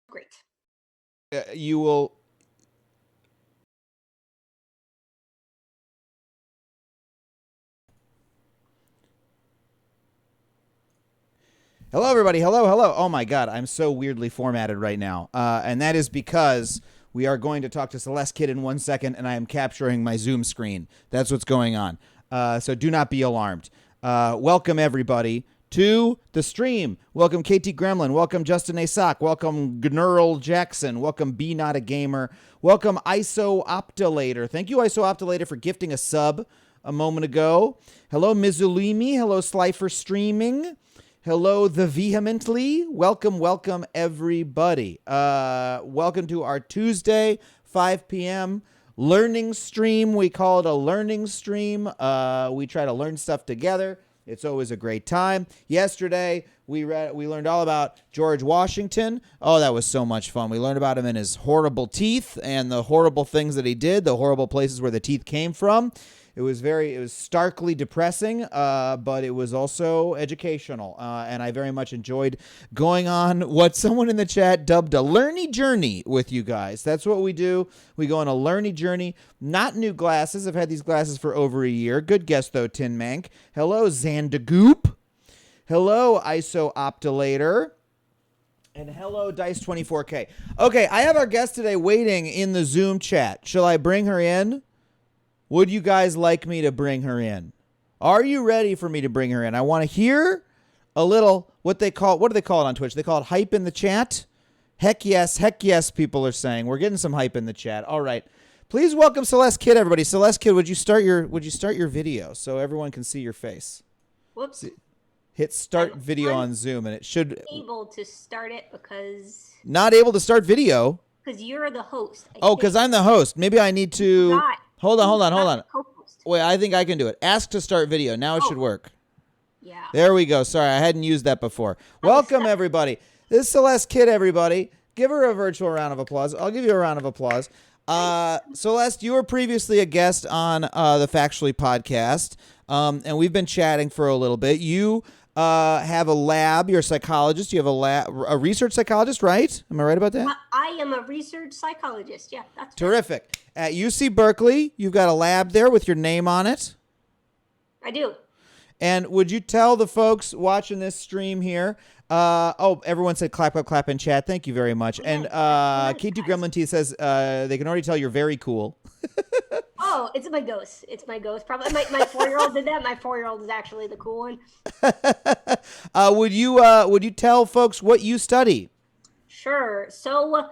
Great. You will. Hello, everybody. Hello. Oh my God, I'm so weirdly formatted right now, and that is because we are going to talk to Celeste Kid in 1 second, and I am capturing my Zoom screen. That's what's going on. So do not be alarmed. Welcome everybody to the stream. Welcome KT Gremlin. Welcome Justin Asak. Welcome Gnurl Jackson. Welcome Be Not a Gamer. Welcome ISO Optolator. Thank you ISO Optolator for gifting a sub a moment ago. Hello Mizulimi. Hello Slifer Streaming. Hello, the Vehemently. Welcome, everybody. Welcome to our Tuesday, 5 p.m. learning stream. We call it a learning stream. We try to learn stuff together. It's always a great time. Yesterday, we learned all about George Washington. Oh, that was so much fun. We learned about him and his horrible teeth and the horrible things that he did, the horrible places where the teeth came from. It was starkly depressing, but it was also educational, and I very much enjoyed going on what someone in the chat dubbed a learny journey with you guys. That's what we do. We go on a learny journey. Not new glasses. I've had these glasses for over a year. Good guess, though, Tin Mank. Hello, Zandagoop. Hello, ISO Optolator. And hello, Dice24K. Okay, I have our guest today waiting in the Zoom chat. Shall I bring her in? Would you guys like me to bring her in? Are you ready for me to bring her in? I want to hear a little what do they call it on Twitch? They call it hype in the chat. Heck yes, people are saying. We're getting some hype in the chat. All right. Please welcome Celeste Kid, everybody. Celeste Kid, would you start your video so everyone can see your face? Whoops. Hit start video on Zoom and it should able to start it because not able to start video. Because you're the host. Because I'm the host. Maybe I need to Hold on. Co-host. Wait, I think I can do it. Ask to start video. Now it should work. Yeah. There we go. Sorry, I hadn't used that before. Welcome, everybody. This is Celeste Kid, everybody. Give her a virtual round of applause. I'll give you a round of applause. Celeste, you were previously a guest on the Factually podcast, and we've been chatting for a little bit. You have a lab. You're a psychologist. You have a research psychologist, right? Am I right about that? I am a research psychologist. Yeah, that's terrific. Right. At UC Berkeley, you've got a lab there with your name on it. I do. And would you tell the folks watching this stream here? Everyone said clap in chat. Thank you very much. And K2 Gremlin T says they can already tell you're very cool. Oh, it's my ghost. Probably my 4-year-old did that. My 4-year-old is actually the cool one. Would you tell folks what you study? Sure. So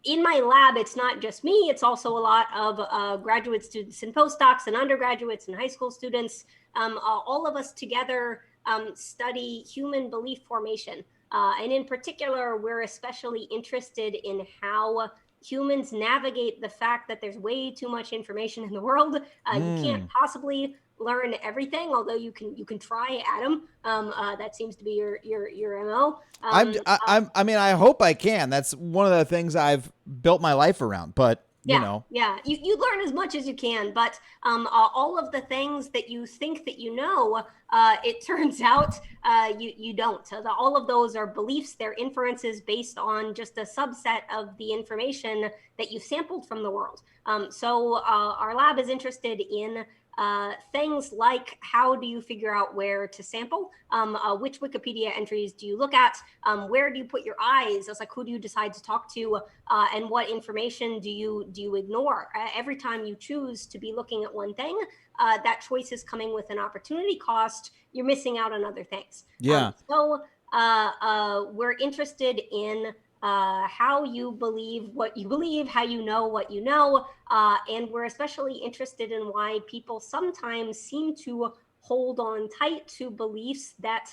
in my lab, it's not just me. It's also a lot of graduate students and postdocs and undergraduates and high school students. All of us together study human belief formation. And in particular, we're especially interested in how humans navigate the fact that there's way too much information in the world. You can't possibly learn everything, although you can try, Adam. That seems to be your MO. I hope I can. That's one of the things I've built my life around, but you know. Yeah, you learn as much as you can, but all of the things that you think that you know, it turns out you don't. So all of those are beliefs, they're inferences based on just a subset of the information that you sampled from the world. So our lab is interested in things like how do you figure out where to sample, which Wikipedia entries do you look at, where do you put your eyes, it's like who do you decide to talk to, and what information do you ignore. Every time you choose to be looking at one thing, that choice is coming with an opportunity cost. You're missing out on other things. Yeah. So we're interested in how you believe what you believe, how you know what you know, and we're especially interested in why people sometimes seem to hold on tight to beliefs that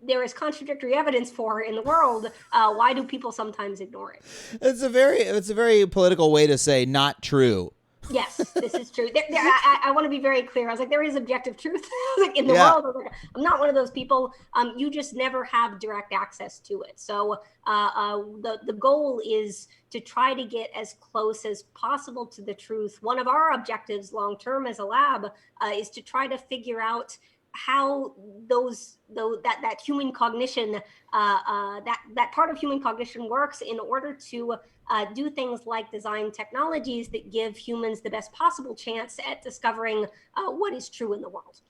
there is contradictory evidence for in the world. Why do people sometimes ignore it? It's a very political way to say not true. Yes, this is true. I want to be very clear. I was like, there is objective truth in the world. I was like, I'm not one of those people. You just never have direct access to it. So the goal is to try to get as close as possible to the truth. One of our objectives long term as a lab is to try to figure out how that human cognition, that part of human cognition works in order to do things like design technologies that give humans the best possible chance at discovering what is true in the world.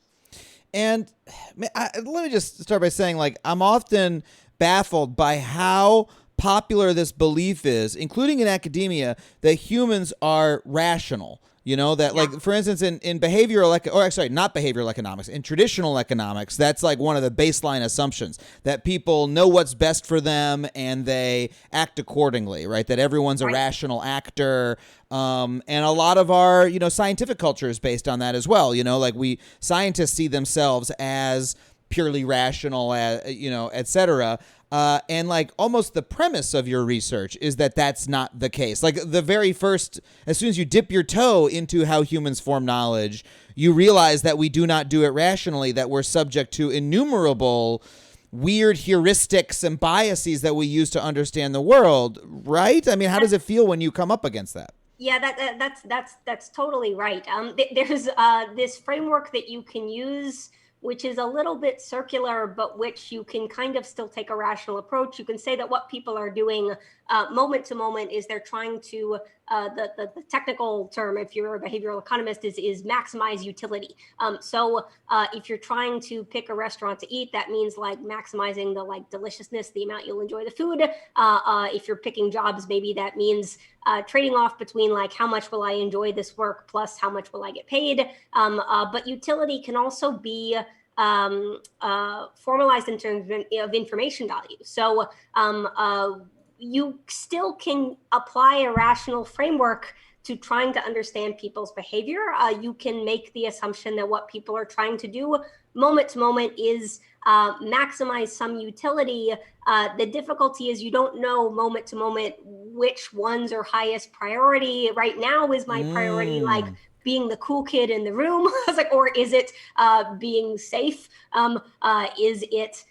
And let me just start by saying, like, I'm often baffled by how popular this belief is, including in academia, that humans are rational. You know, that, Yeah. like, for instance, in behavioral, or sorry, not behavioral economics, in traditional economics, that's like one of the baseline assumptions, that people know what's best for them and they act accordingly, right? That everyone's a Right. rational actor. And a lot of our, scientific culture is based on that as well. Like, scientists see themselves as purely rational, et cetera. And like almost the premise of your research is that that's not the case. Like the very first, as soon as you dip your toe into how humans form knowledge, you realize that we do not do it rationally, that we're subject to innumerable weird heuristics and biases that we use to understand the world, right? I mean, how does it feel when you come up against that? Yeah, that's totally right. There's this framework that you can use, which is a little bit circular, but which you can kind of still take a rational approach. You can say that what people are doing moment to moment is they're trying to the technical term, if you're a behavioral economist, is maximize utility. So if you're trying to pick a restaurant to eat, that means like maximizing the like deliciousness, the amount you'll enjoy the food. If you're picking jobs, maybe that means trading off between like how much will I enjoy this work plus how much will I get paid. But utility can also be formalized in terms of information value. So you still can apply a rational framework to trying to understand people's behavior. You can make the assumption that what people are trying to do moment to moment is maximize some utility. The difficulty is you don't know moment to moment which ones are highest priority. Right now is my priority like being the cool kid in the room? I was like, or is it being safe? Is it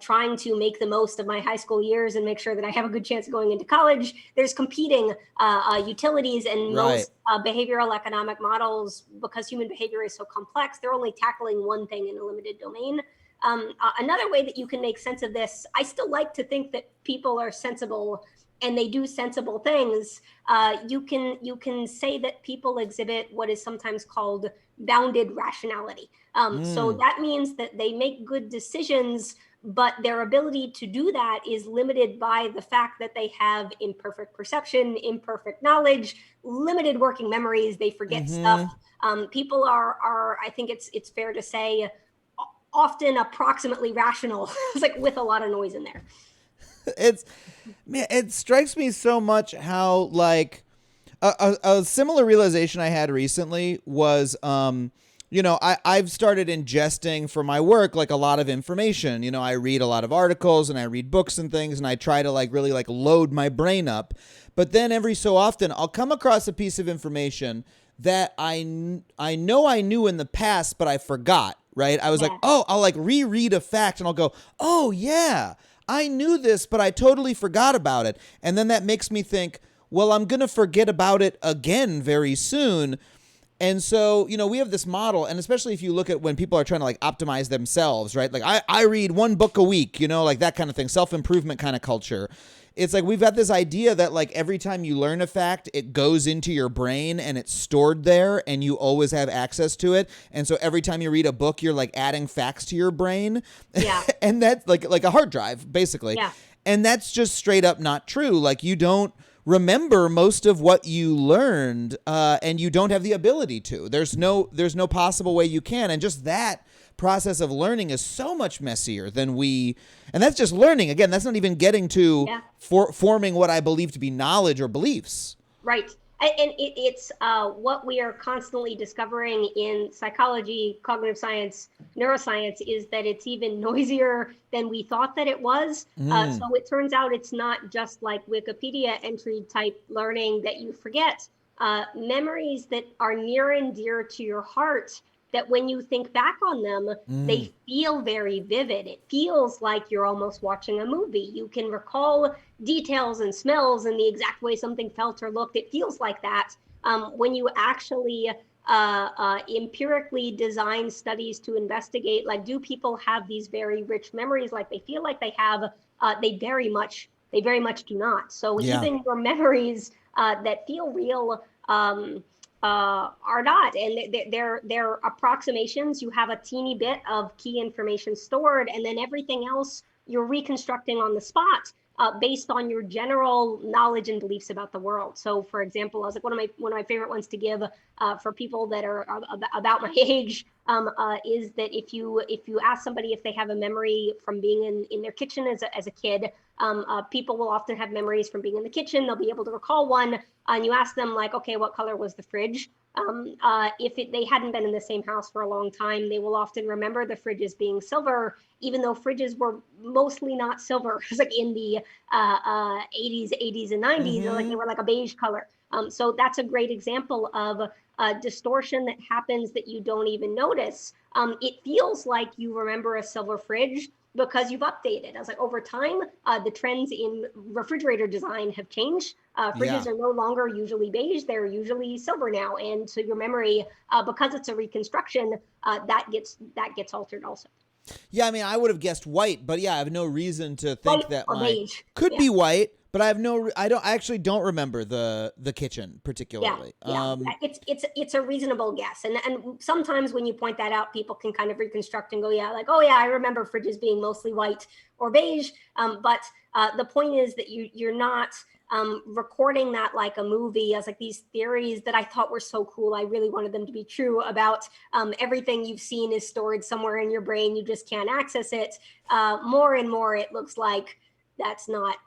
trying to make the most of my high school years and make sure that I have a good chance of going into college? There's competing utilities, and Right. most behavioral economic models, because human behavior is so complex, they're only tackling one thing in a limited domain. Another way that you can make sense of this, I still like to think that people are sensible and they do sensible things. You can say that people exhibit what is sometimes called bounded rationality. So that means that they make good decisions, but their ability to do that is limited by the fact that they have imperfect perception, imperfect knowledge, limited working memories. They forget stuff. People are, I think it's fair to say, often approximately rational. It's like with a lot of noise in there. It's Man, it strikes me so much how, like, a similar realization I had recently was I've started ingesting for my work like a lot of information. I read a lot of articles and I read books and things, and I try to like really like load my brain up. But then every so often I'll come across a piece of information that I know I knew in the past, but I forgot, right? I was like, Yeah. oh, I'll like reread a fact and I'll go, oh yeah, I knew this, but I totally forgot about it. And then that makes me think, well, I'm going to forget about it again very soon. And so, we have this model, and especially if you look at when people are trying to like optimize themselves, right? Like I read one book a week, like that kind of thing, self-improvement kind of culture. It's like we've got this idea that like every time you learn a fact, it goes into your brain and it's stored there and you always have access to it. And so every time you read a book, you're like adding facts to your brain. Yeah. And that's like a hard drive, basically. Yeah. And that's just straight up not true. Like you don't remember most of what you learned, and you don't have the ability to. There's no possible way you can. And just that process of learning is so much messier than and that's just learning. Again, that's not even getting to Yeah. forming what I believe to be knowledge or beliefs. Right. And it's what we are constantly discovering in psychology, cognitive science, neuroscience, is that it's even noisier than we thought that it was. So it turns out it's not just like Wikipedia entry type learning that you forget. Memories that are near and dear to your heart, that when you think back on them, they feel very vivid. It feels like you're almost watching a movie. You can recall details and smells and the exact way something felt or looked. It feels like that when you actually empirically designed studies to investigate, like, do people have these very rich memories like they feel like they have? They very much do not. So Yeah. even your memories that feel real are not, and they're approximations. You have a teeny bit of key information stored, and then everything else you're reconstructing on the spot based on your general knowledge and beliefs about the world. So, for example, I was like, one of my favorite ones to give for people that are about my age is that if you ask somebody if they have a memory from being in their kitchen as a kid, people will often have memories from being in the kitchen. They'll be able to recall one, and you ask them like, okay, what color was the fridge? If they hadn't been in the same house for a long time, they will often remember the fridges being silver, even though fridges were mostly not silver. It's like in the 80s and 90s, like they Mm-hmm. were like a beige color. So that's a great example of distortion that happens that you don't even notice. It feels like you remember a silver fridge because you've updated. I was like, over time, the trends in refrigerator design have changed. Fridges Yeah. are no longer usually beige; they're usually silver now. And so your memory, because it's a reconstruction, that gets altered also. Yeah, I mean, I would have guessed white, but yeah, I have no reason to think White that or my beige? could Yeah. be white, but I actually don't remember the kitchen Yeah, particularly. yeah, it's a reasonable guess, and sometimes when you point that out, people can kind of reconstruct and go, yeah, like, oh yeah, I remember fridges being mostly white or beige. But the point is that you're not recording that like a movie as like these theories that I thought were so cool. I really wanted them to be true about everything you've seen is stored somewhere in your brain. You just can't access it. More and more, it looks like that's not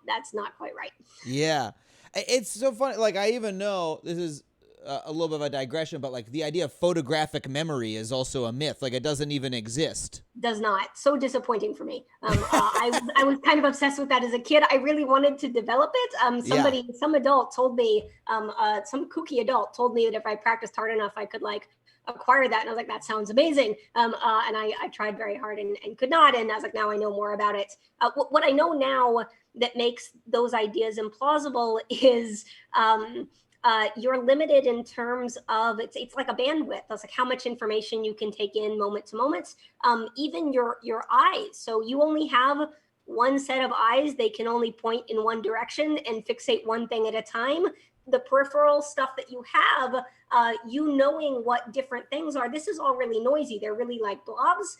quite right. Yeah. It's so funny. Like, I even know this is a little bit of a digression, but like the idea of photographic memory is also a myth. Like, it doesn't even exist. Does not. So disappointing for me. I was kind of obsessed with that as a kid. I really wanted to develop it. Yeah. Some adult told me, some kooky adult told me that if I practiced hard enough, I could like acquire that. And I was like, that sounds amazing. And I tried very hard and could not. And I was like, now I know more about it. What I know now that makes those ideas implausible is you're limited in terms of it's like a bandwidth. That's like how much information you can take in moment to moment. Even your eyes. So you only have one set of eyes. They can only point in one direction and fixate one thing at a time. The peripheral stuff that you have, you knowing what different things are, this is all really noisy. They're really like blobs.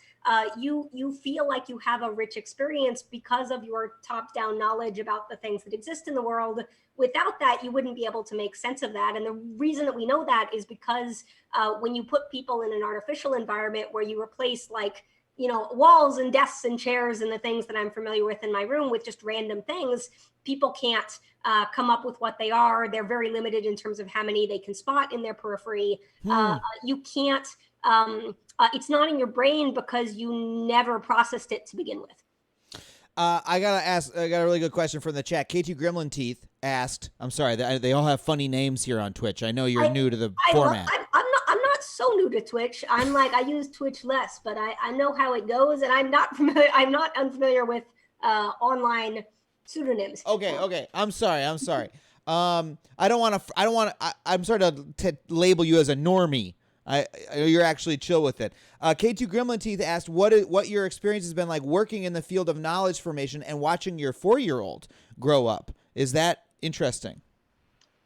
You feel like you have a rich experience because of your top down knowledge about the things that exist in the world. Without that, you wouldn't be able to make sense of that. And the reason that we know that is because when you put people in an artificial environment where you replace like walls and desks and chairs and the things that I'm familiar with in my room with just random things, people can't come up with what they are. They're very limited in terms of how many they can spot in their periphery. Hmm. You can't. It's not in your brain because you never processed it to begin with. I gotta ask. I got a really good question from the chat. KT Gremlin Teeth asked. I'm sorry. They all have funny names here on Twitch. I know you're I new to the I love. format. I'm not so new to Twitch. I'm like I use Twitch less, but I know how it goes, and I'm not familiar. I'm not unfamiliar with online pseudonyms. Okay. Okay. I'm sorry. I'm sorry. I don't want to. I don't want to. I'm sorry to label you as a normie. You're actually chill with it. K2 Gremlin Teeth asked what your experience has been like working in the field of knowledge formation and watching your 4-year-old grow up. Is that interesting?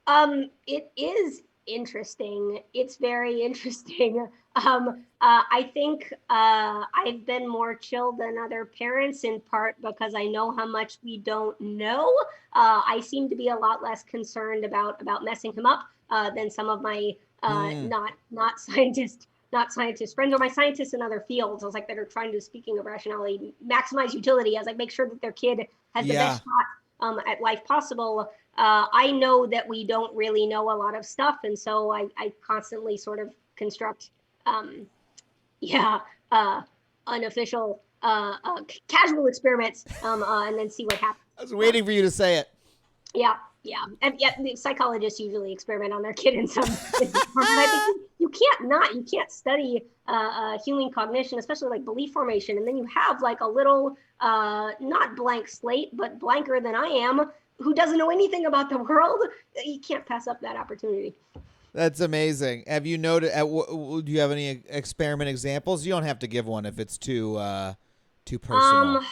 It is interesting. It's very interesting. I think I've been more chill than other parents in part because I know how much we don't know. I seem to be a lot less concerned about messing him up than some of my Mm, not scientist friends or my scientists in other fields. I was like that are trying to, speaking of rationality, maximize utility. I was like, make sure that their kid has the yeah. best shot at life possible. I know that we don't really know a lot of stuff, and so I constantly sort of construct, um, yeah, unofficial, casual experiments, and then see what happens. I was Um, waiting for you to say it. yeah, yeah, and yeah, the psychologists usually experiment on their kid in some. But I think you can't study human cognition, especially like belief formation, and then you have like a little not blank slate, but blanker than I am, who doesn't know anything about the world. You can't pass up that opportunity. That's amazing. Have you noted? Do you have any experiment examples? You don't have to give one if it's too personal. Um,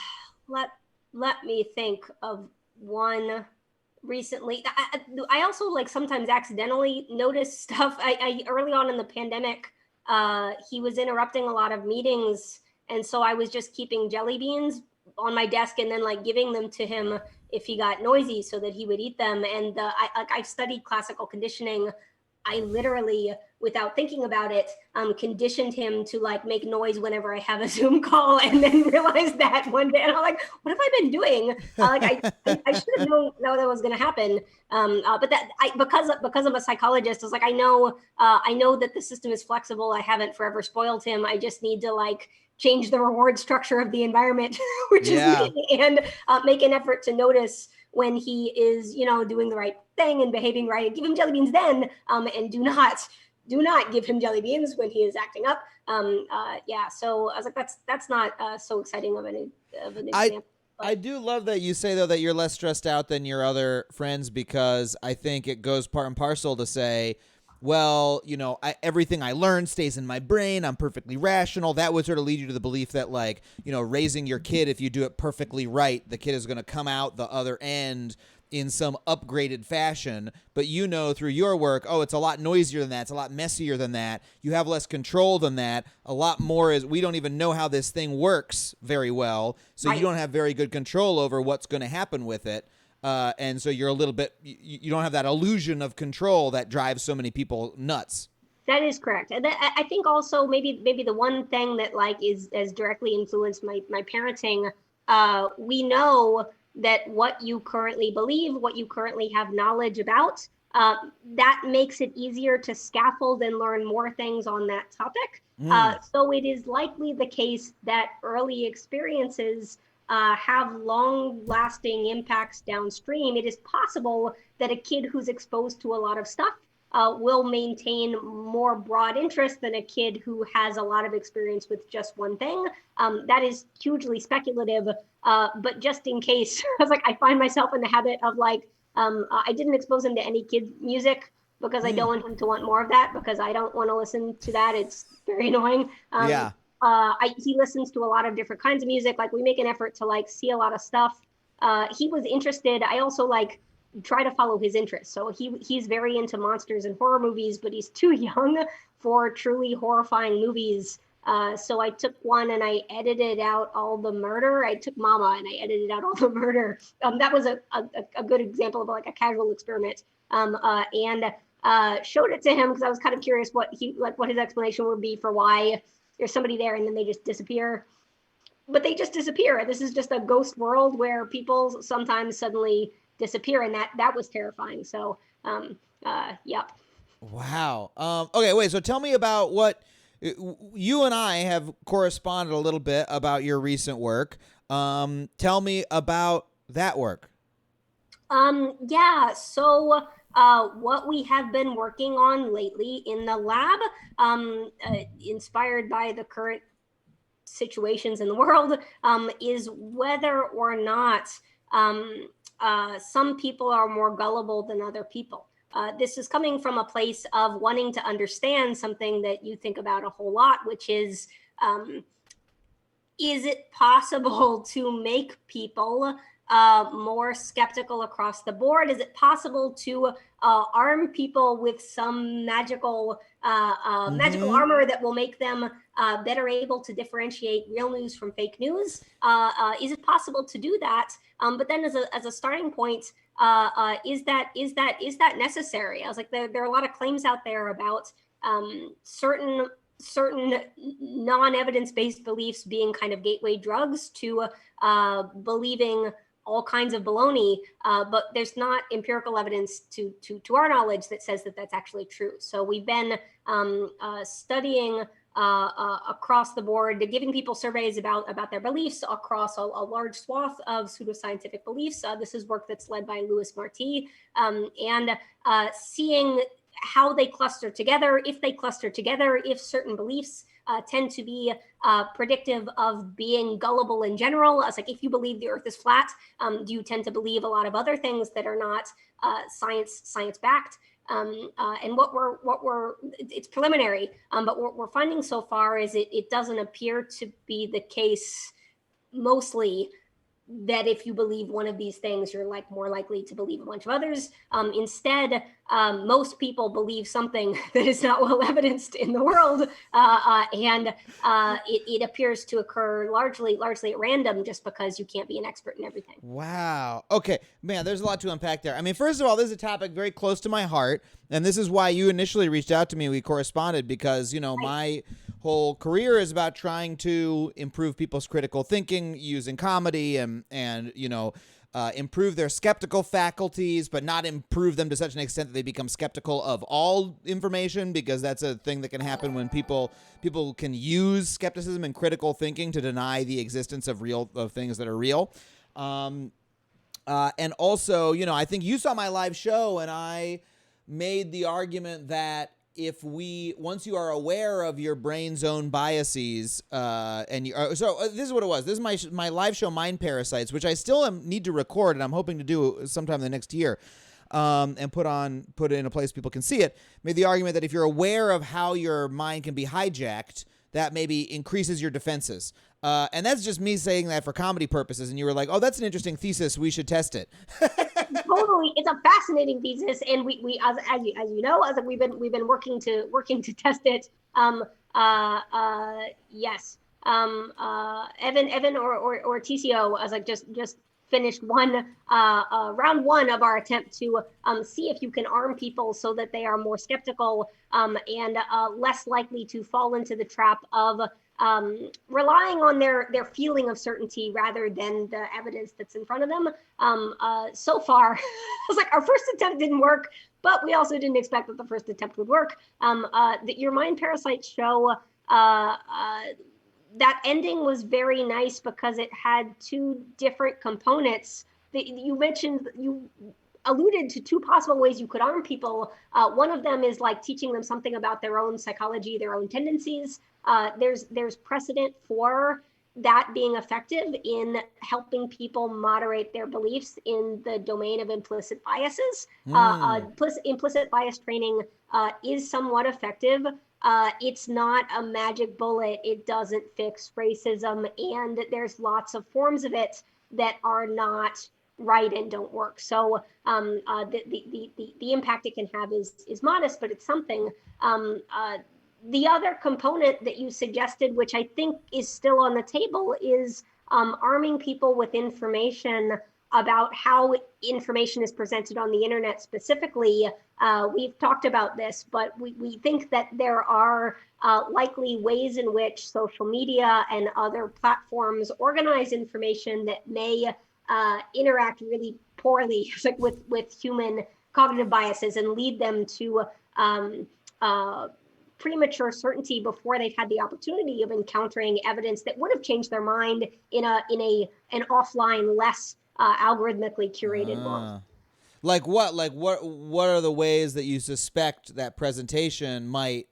let let me think of one recently. I also like sometimes accidentally notice stuff. I early on in the pandemic, he was interrupting a lot of meetings, and so I was just keeping jelly beans on my desk and then like giving them to him if he got noisy so that he would eat them. And I studied classical conditioning. I literally, without thinking about it, conditioned him to like make noise whenever I have a Zoom call, and then realized that one day, and I'm like, "What have I been doing?" I should have known that was going to happen. But that because I'm a psychologist, I was like, I know that the system is flexible. I haven't forever spoiled him. I just need to like change the reward structure of the environment, which is Yeah. me, and make an effort to notice when he is, doing the right thing and behaving right, and give him jelly beans then, and do not give him jelly beans when he is acting up. Yeah, so I was like, that's not so exciting of an I example, I but do love that you say though that you're less stressed out than your other friends because I think it goes part and parcel to say, well, everything I learn stays in my brain. I'm perfectly rational. That would sort of lead you to the belief that like, raising your kid, if you do it perfectly right, the kid is going to come out the other end in some upgraded fashion. But through your work, oh, it's a lot noisier than that. It's a lot messier than that. You have less control than that. A lot more is we don't even know how this thing works very well. So you right. don't have very good control over what's going to happen with it. And so you're a little bit, you don't have that illusion of control that drives so many people nuts. That is correct. And I think also maybe the one thing that like is has directly influenced my parenting. We know that what you currently believe, what you currently have knowledge about, that makes it easier to scaffold and learn more things on that topic. Mm. So it is likely the case that early experiences have long lasting impacts downstream. It is possible that a kid who's exposed to a lot of stuff will maintain more broad interest than a kid who has a lot of experience with just one thing. That is hugely speculative, but just in case, I was like, I find myself in the habit of like, I didn't expose him to any kids' music because I don't Mm. want him to want more of that because I don't want to listen to that. It's very annoying. Yeah. He listens to a lot of different kinds of music. Like we make an effort to like see a lot of stuff. He was interested. I also like try to follow his interests. So he's very into monsters and horror movies, but he's too young for truly horrifying movies. So I took one and I edited out all the murder. I took Mama and I edited out all the murder. That was a good example of like a casual experiment. And showed it to him because I was kind of curious what his explanation would be for why there's somebody there and then they just disappear. But they just disappear. This is just a ghost world where people sometimes suddenly disappear, and that was terrifying. So, yep. Wow. Okay, wait. So tell me about what you and I have corresponded a little bit about your recent work. Tell me about that work. Yeah. So, what we have been working on lately in the lab, inspired by the current situations in the world, is whether or not some people are more gullible than other people. This is coming from a place of wanting to understand something that you think about a whole lot, which um, is it possible to make people more skeptical across the board? Is it possible to arm people with some magical Mm-hmm. armor that will make them better able to differentiate real news from fake news? Is it possible to do that? But then, as a starting point, is that necessary? I was like, there are a lot of claims out there about certain non-evidence based beliefs being kind of gateway drugs to believing all kinds of baloney, but there's not empirical evidence to our knowledge that says that that's actually true. So we've been studying across the board, giving people surveys about their beliefs across a large swath of pseudoscientific beliefs. This is work that's led by Louis Marti, and seeing how they cluster together, if they cluster together, if certain beliefs tend to be predictive of being gullible in general. It's like if you believe the Earth is flat, do you tend to believe a lot of other things that are not science backed? And it's preliminary, but what we're finding so far is it doesn't appear to be the case mostly that if you believe one of these things, you're like more likely to believe a bunch of others. Instead, most people believe something that is not well evidenced in the world, and it appears to occur largely at random, just because you can't be an expert in everything. Wow. Okay, man, there's a lot to unpack there. I mean, first of all, this is a topic very close to my heart, and this is why you initially reached out to me. We corresponded because, my whole career is about trying to improve people's critical thinking using comedy and improve their skeptical faculties, but not improve them to such an extent that they become skeptical of all information, because that's a thing that can happen when people can use skepticism and critical thinking to deny the existence of things that are real. And also, I think you saw my live show, and I made the argument that once you are aware of your brain's own biases, this is what it was. This is my live show, Mind Parasites, which I still need to record, and I'm hoping to do sometime in the next year, and put it in a place people can see it. Made the argument that if you're aware of how your mind can be hijacked, that maybe increases your defenses. And that's just me saying that for comedy purposes. And you were like, "Oh, that's an interesting thesis. We should test it." Totally, it's a fascinating thesis, and we as you know, as we've been working to test it. Yes. Evan or TCO, as like just finished round one of our attempt to see if you can arm people so that they are more skeptical, and less likely to fall into the trap of relying on their feeling of certainty rather than the evidence that's in front of them. So far, I was like, our first attempt didn't work, but we also didn't expect that the first attempt would work. Your Mind Parasite show, that ending was very nice because it had two different components. You mentioned, you alluded to two possible ways you could arm people. One of them is like teaching them something about their own psychology, their own tendencies. There's precedent for that being effective in helping people moderate their beliefs in the domain of implicit biases. Implicit bias training is somewhat effective. It's not a magic bullet. It doesn't fix racism, and there's lots of forms of it that are not right and don't work. So the impact it can have is modest, but it's something. The other component that you suggested, which I think is still on the table, is arming people with information about how information is presented on the internet specifically. We've talked about this, but we think that there are likely ways in which social media and other platforms organize information that may interact really poorly like with human cognitive biases and lead them to premature certainty before they've had the opportunity of encountering evidence that would have changed their mind in an offline, less algorithmically curated world. Like what? Like what are the ways that you suspect that presentation might?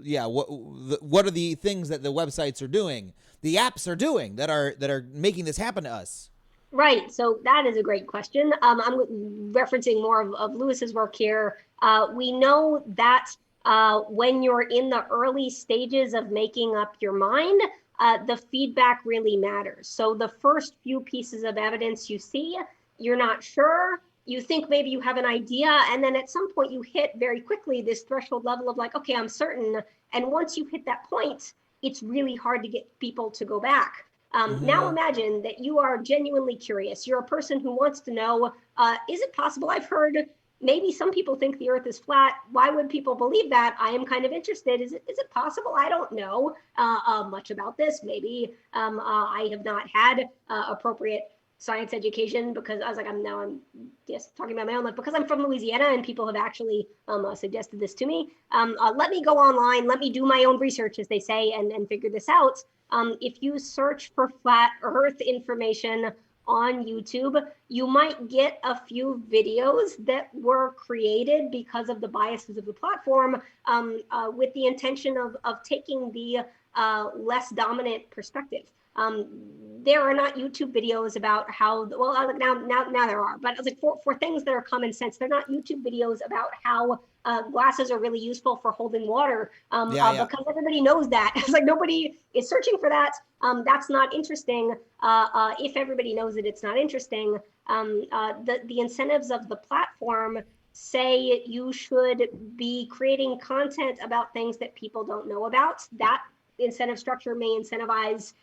Yeah. What are the things that the websites are doing, the apps are doing that are making this happen to us? Right. So that is a great question. I'm referencing more of Lewis's work here. We know that when you're in the early stages of making up your mind, the feedback really matters. So the first few pieces of evidence you see, you're not sure, you think maybe you have an idea, and then at some point you hit very quickly this threshold level of like, okay, I'm certain. And once you hit that point, it's really hard to get people to go back. Now imagine that you are genuinely curious. You're a person who wants to know, is it possible? I've heard maybe some people think the earth is flat. Why would people believe that? I am kind of interested. Is it possible? I don't know much about this. Maybe I have not had appropriate science education because I was like, I'm just talking about my own life because I'm from Louisiana and people have actually suggested this to me. Let me go online. Let me do my own research, as they say, and figure this out. If you search for flat earth information on YouTube, you might get a few videos that were created because of the biases of the platform with the intention of taking the less dominant perspective. There are not YouTube videos about how, well, now there are, but I was like, for things that are common sense, they're not YouTube videos about how glasses are really useful for holding water, Yeah, yeah. because everybody knows that. It's like nobody is searching for that. That's not interesting. If everybody knows it, it's not interesting. The incentives of the platform say you should be creating content about things that people don't know about. That incentive structure may incentivize,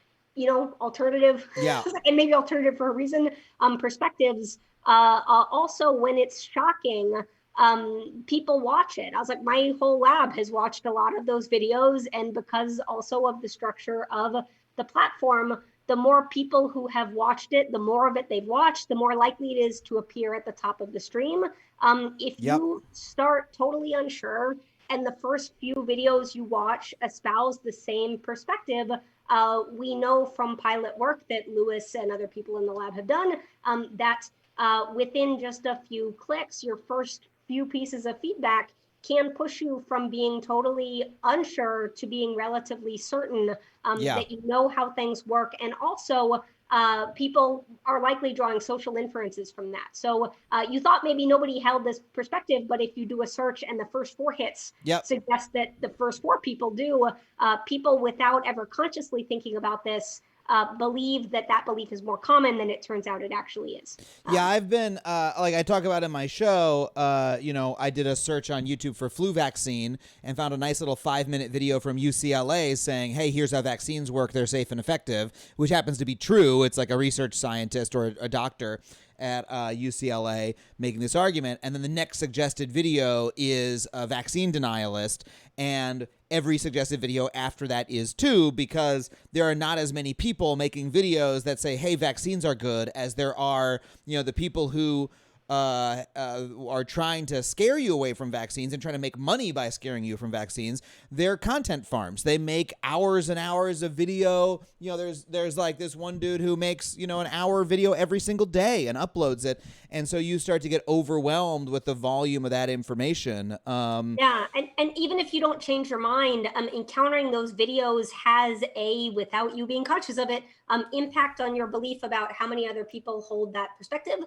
alternative, Yeah. and maybe alternative for a reason, perspectives. Also, when it's shocking, people watch it. I was like, my whole lab has watched a lot of those videos, and because also of the structure of the platform, the more people who have watched it, the more of it they've watched, the more likely it is to appear at the top of the stream. If Yep. you start totally unsure and the first few videos you watch espouse the same perspective, we know from pilot work that Lewis and other people in the lab have done, that within just a few clicks, your first few pieces of feedback can push you from being totally unsure to being relatively certain, Yeah. that you know how things work. And also, people are likely drawing social inferences from that. So you thought maybe nobody held this perspective, but if you do a search and the first four hits Yep. suggest that the first four people do, people without ever consciously thinking about this believe that that belief is more common than it turns out it actually is. Yeah, I've been like I talk about in my show. I did a search on YouTube for flu vaccine and found a nice little 5-minute video from UCLA saying, "Hey, here's how vaccines work. They're safe and effective," which happens to be true. It's like a research scientist or a doctor at UCLA making this argument, and then the next suggested video is a vaccine denialist, and every suggested video after that is too, because there are not as many people making videos that say, hey, vaccines are good, as there are, the people who are trying to scare you away from vaccines and trying to make money by scaring you from vaccines. They're content farms. They make hours and hours of video. There's like this one dude who makes, an hour video every single day and uploads it. And so you start to get overwhelmed with the volume of that information. Yeah, and even if you don't change your mind, encountering those videos has without you being conscious of it, impact on your belief about how many other people hold that perspective.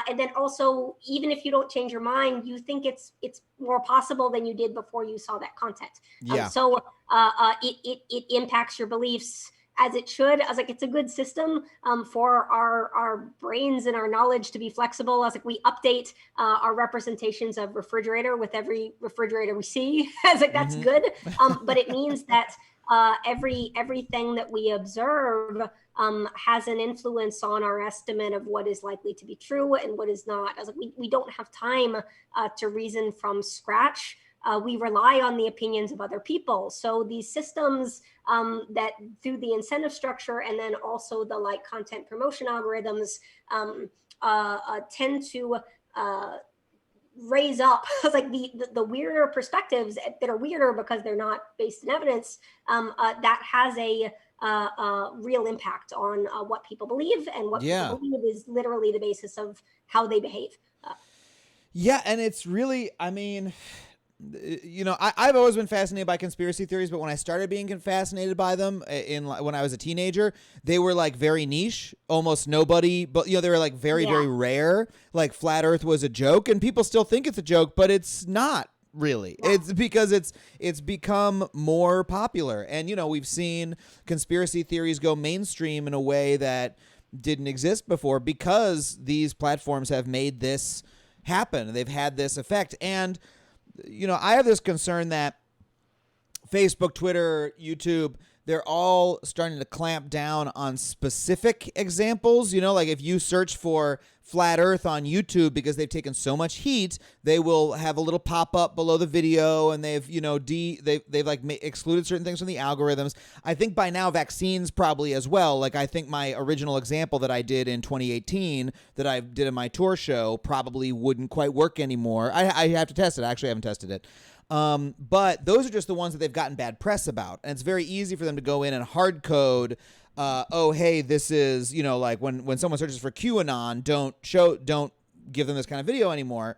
And then also, even if you don't change your mind, you think it's more possible than you did before you saw that content. Yeah. So it impacts your beliefs as it should. I was like, it's a good system for our brains and our knowledge to be flexible. I was like, we update our representations of refrigerator with every refrigerator we see. I was like, that's good. But it means that everything that we observe has an influence on our estimate of what is likely to be true and what is not. I was like, we don't have time to reason from scratch. We rely on the opinions of other people. So these systems that through the incentive structure and then also the content promotion algorithms tend to raise up like the weirder perspectives that are weirder because they're not based in evidence. That has a real impact on what people believe, and what people believe is literally the basis of how they behave. Yeah, and it's really, I've always been fascinated by conspiracy theories, but when I started being fascinated by them when I was a teenager, they were like very niche, almost nobody, but they were like very, very rare. Like flat Earth was a joke, and people still think it's a joke, but it's not really. Yeah. It's because it's become more popular, and we've seen conspiracy theories go mainstream in a way that didn't exist before because these platforms have made this happen. They've had this effect, and I have this concern that Facebook, Twitter, YouTube, they're all starting to clamp down on specific examples. Like if you search for flat Earth on YouTube, because they've taken so much heat, they will have a little pop up below the video, and they've excluded certain things from the algorithms. I think by now vaccines probably as well. Like I think my original example that I did in 2018 that I did in my tour show probably wouldn't quite work anymore. I have to test it. I actually haven't tested it. But those are just the ones that they've gotten bad press about. And it's very easy for them to go in and hard code, hey, this is, like when someone searches for QAnon, don't give them this kind of video anymore.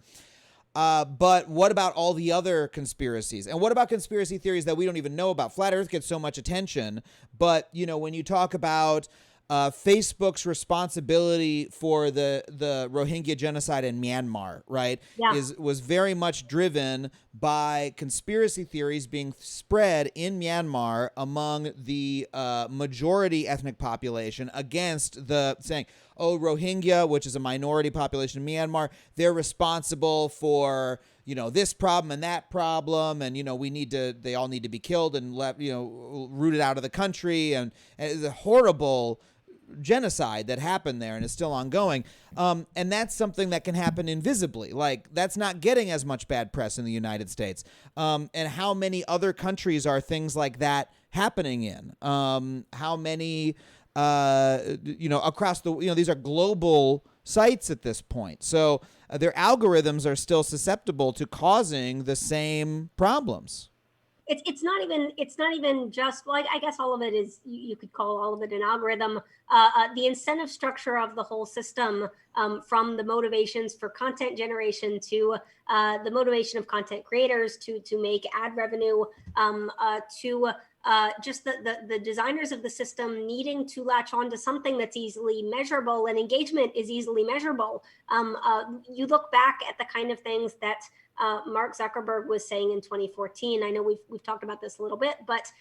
But what about all the other conspiracies? And what about conspiracy theories that we don't even know about? Flat Earth gets so much attention, but when you talk about Facebook's responsibility for the Rohingya genocide in Myanmar, right, Yeah. was very much driven by conspiracy theories being spread in Myanmar among the majority ethnic population against the saying, oh, Rohingya, which is a minority population in Myanmar, they're responsible for this problem and that problem, and they all need to be killed and left, rooted out of the country, and it's a horrible genocide that happened there and is still ongoing. And that's something that can happen invisibly. Like, that's not getting as much bad press in the United States. And how many other countries are things like that happening in? How many, across the, these are global sites at this point. So their algorithms are still susceptible to causing the same problems. It's not even just, like, I guess all of it is, you could call all of it an algorithm. The incentive structure of the whole system, from the motivations for content generation to the motivation of content creators to make ad revenue, to just the designers of the system needing to latch on to something that's easily measurable, and engagement is easily measurable. You look back at the kind of things that Mark Zuckerberg was saying in 2014. I know we've talked about this a little bit, but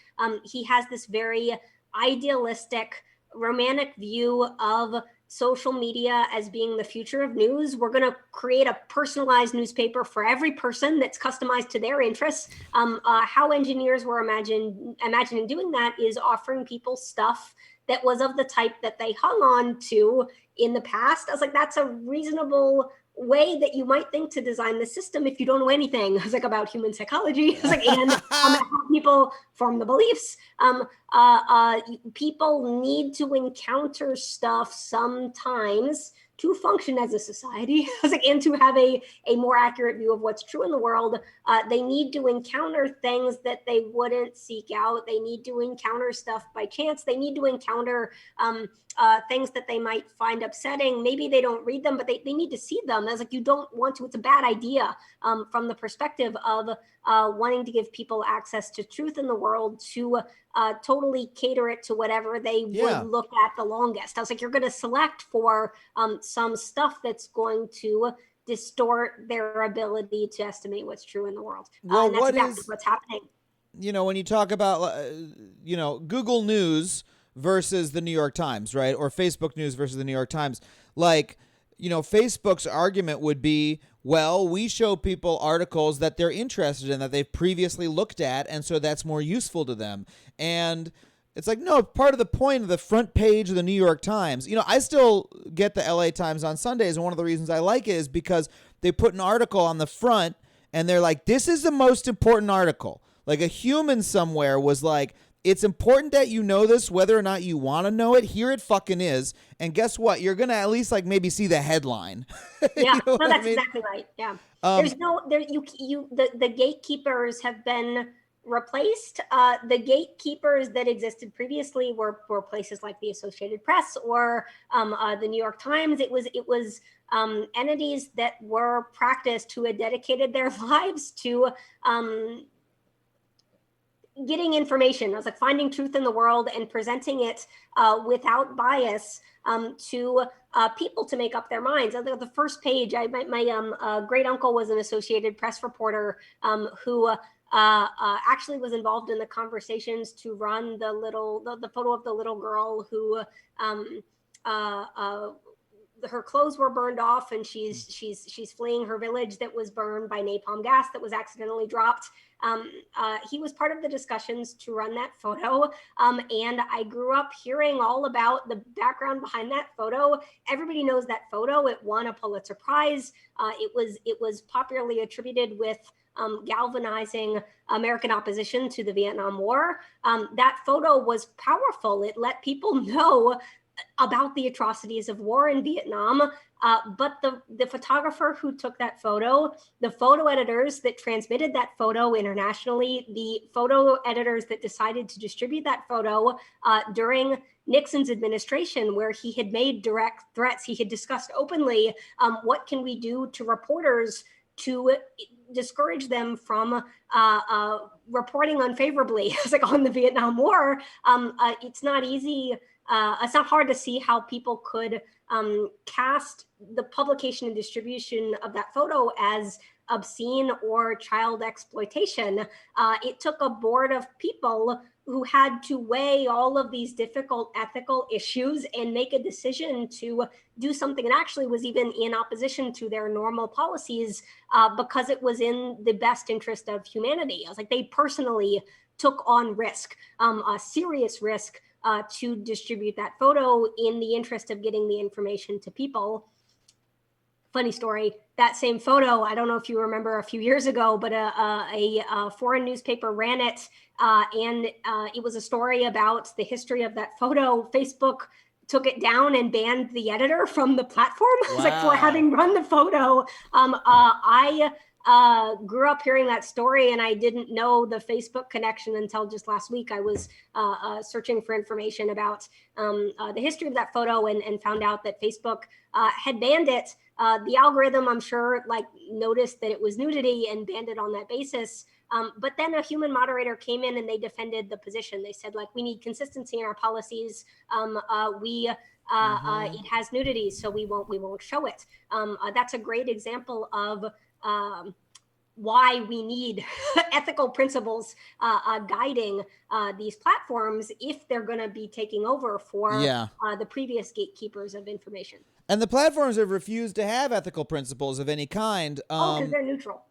he has this very idealistic, romantic view of social media as being the future of news. We're going to create a personalized newspaper for every person that's customized to their interests. How engineers were imagining doing that is offering people stuff that was of the type that they hung on to in the past. I was like, that's a reasonable way that you might think to design the system if you don't know anything. I was like, about human psychology. I was like, and how people form the beliefs. People need to encounter stuff sometimes to function as a society. I was like, and to have a more accurate view of what's true in the world. They need to encounter things that they wouldn't seek out. They need to encounter stuff by chance. They need to encounter things that they might find upsetting. Maybe they don't read them, but they need to see them. I was like, you don't want to, it's a bad idea from the perspective of wanting to give people access to truth in the world, to totally cater it to whatever they would look at the longest. I was like, you're going to select for some stuff that's going to distort their ability to estimate what's true in the world. Well, and that's exactly what's happening. When you talk about, Google News versus the New York Times, right? Or Facebook News versus the New York Times. Like, Facebook's argument would be, well, we show people articles that they're interested in, that they've previously looked at, and so that's more useful to them. And it's like, no, part of the point of the front page of the New York Times, I still get the LA Times on Sundays, and one of the reasons I like it is because they put an article on the front, and they're like, this is the most important article. Like, a human somewhere was like, it's important that you know this, whether or not you want to know it. Here it fucking is. And guess what? You're going to at least maybe see the headline. Yeah, no, that's exactly right. Yeah. The gatekeepers have been replaced. The gatekeepers that existed previously were places like the Associated Press or the New York Times. It was entities that were practiced, who had dedicated their lives to getting information. I was like, finding truth in the world and presenting it without bias to people to make up their minds. The first page, my great uncle was an Associated Press reporter who actually was involved in the conversations to run the photo of the little girl who her clothes were burned off, and she's fleeing her village that was burned by napalm gas that was accidentally dropped. He was part of the discussions to run that photo. And I grew up hearing all about the background behind that photo. Everybody knows that photo. It won a Pulitzer Prize. It was popularly attributed with galvanizing American opposition to the Vietnam War. That photo was powerful. It let people know about the atrocities of war in Vietnam. But the photographer who took that photo, the photo editors that transmitted that photo internationally, the photo editors that decided to distribute that photo during Nixon's administration, where he had made direct threats, he had discussed openly, what can we do to reporters to discourage them from reporting unfavorably. It's like on the Vietnam War. It's not easy. It's not hard to see how people could cast the publication and distribution of that photo as obscene or child exploitation. It took a board of people who had to weigh all of these difficult ethical issues and make a decision to do something that actually was even in opposition to their normal policies, because it was in the best interest of humanity. I was like, they personally took on risk, a serious risk, to distribute that photo in the interest of getting the information to people. Funny story, that same photo, I don't know if you remember a few years ago, but a foreign newspaper ran it, and it was a story about the history of that photo. Facebook took it down and banned the editor from the platform. Wow. Like, for having run the photo. I grew up hearing that story, and I didn't know the Facebook connection until just last week. I was searching for information about the history of that photo, and found out that Facebook had banned it. The algorithm, I'm sure, like, noticed that it was nudity and banned it on that basis. But then a human moderator came in and they defended the position. They said, like, we need consistency in our policies. It has nudity, so we won't show it. That's a great example of why we need ethical principles guiding these platforms if they're going to be taking over for the previous gatekeepers of information. And the platforms have refused to have ethical principles of any kind. Because they're neutral.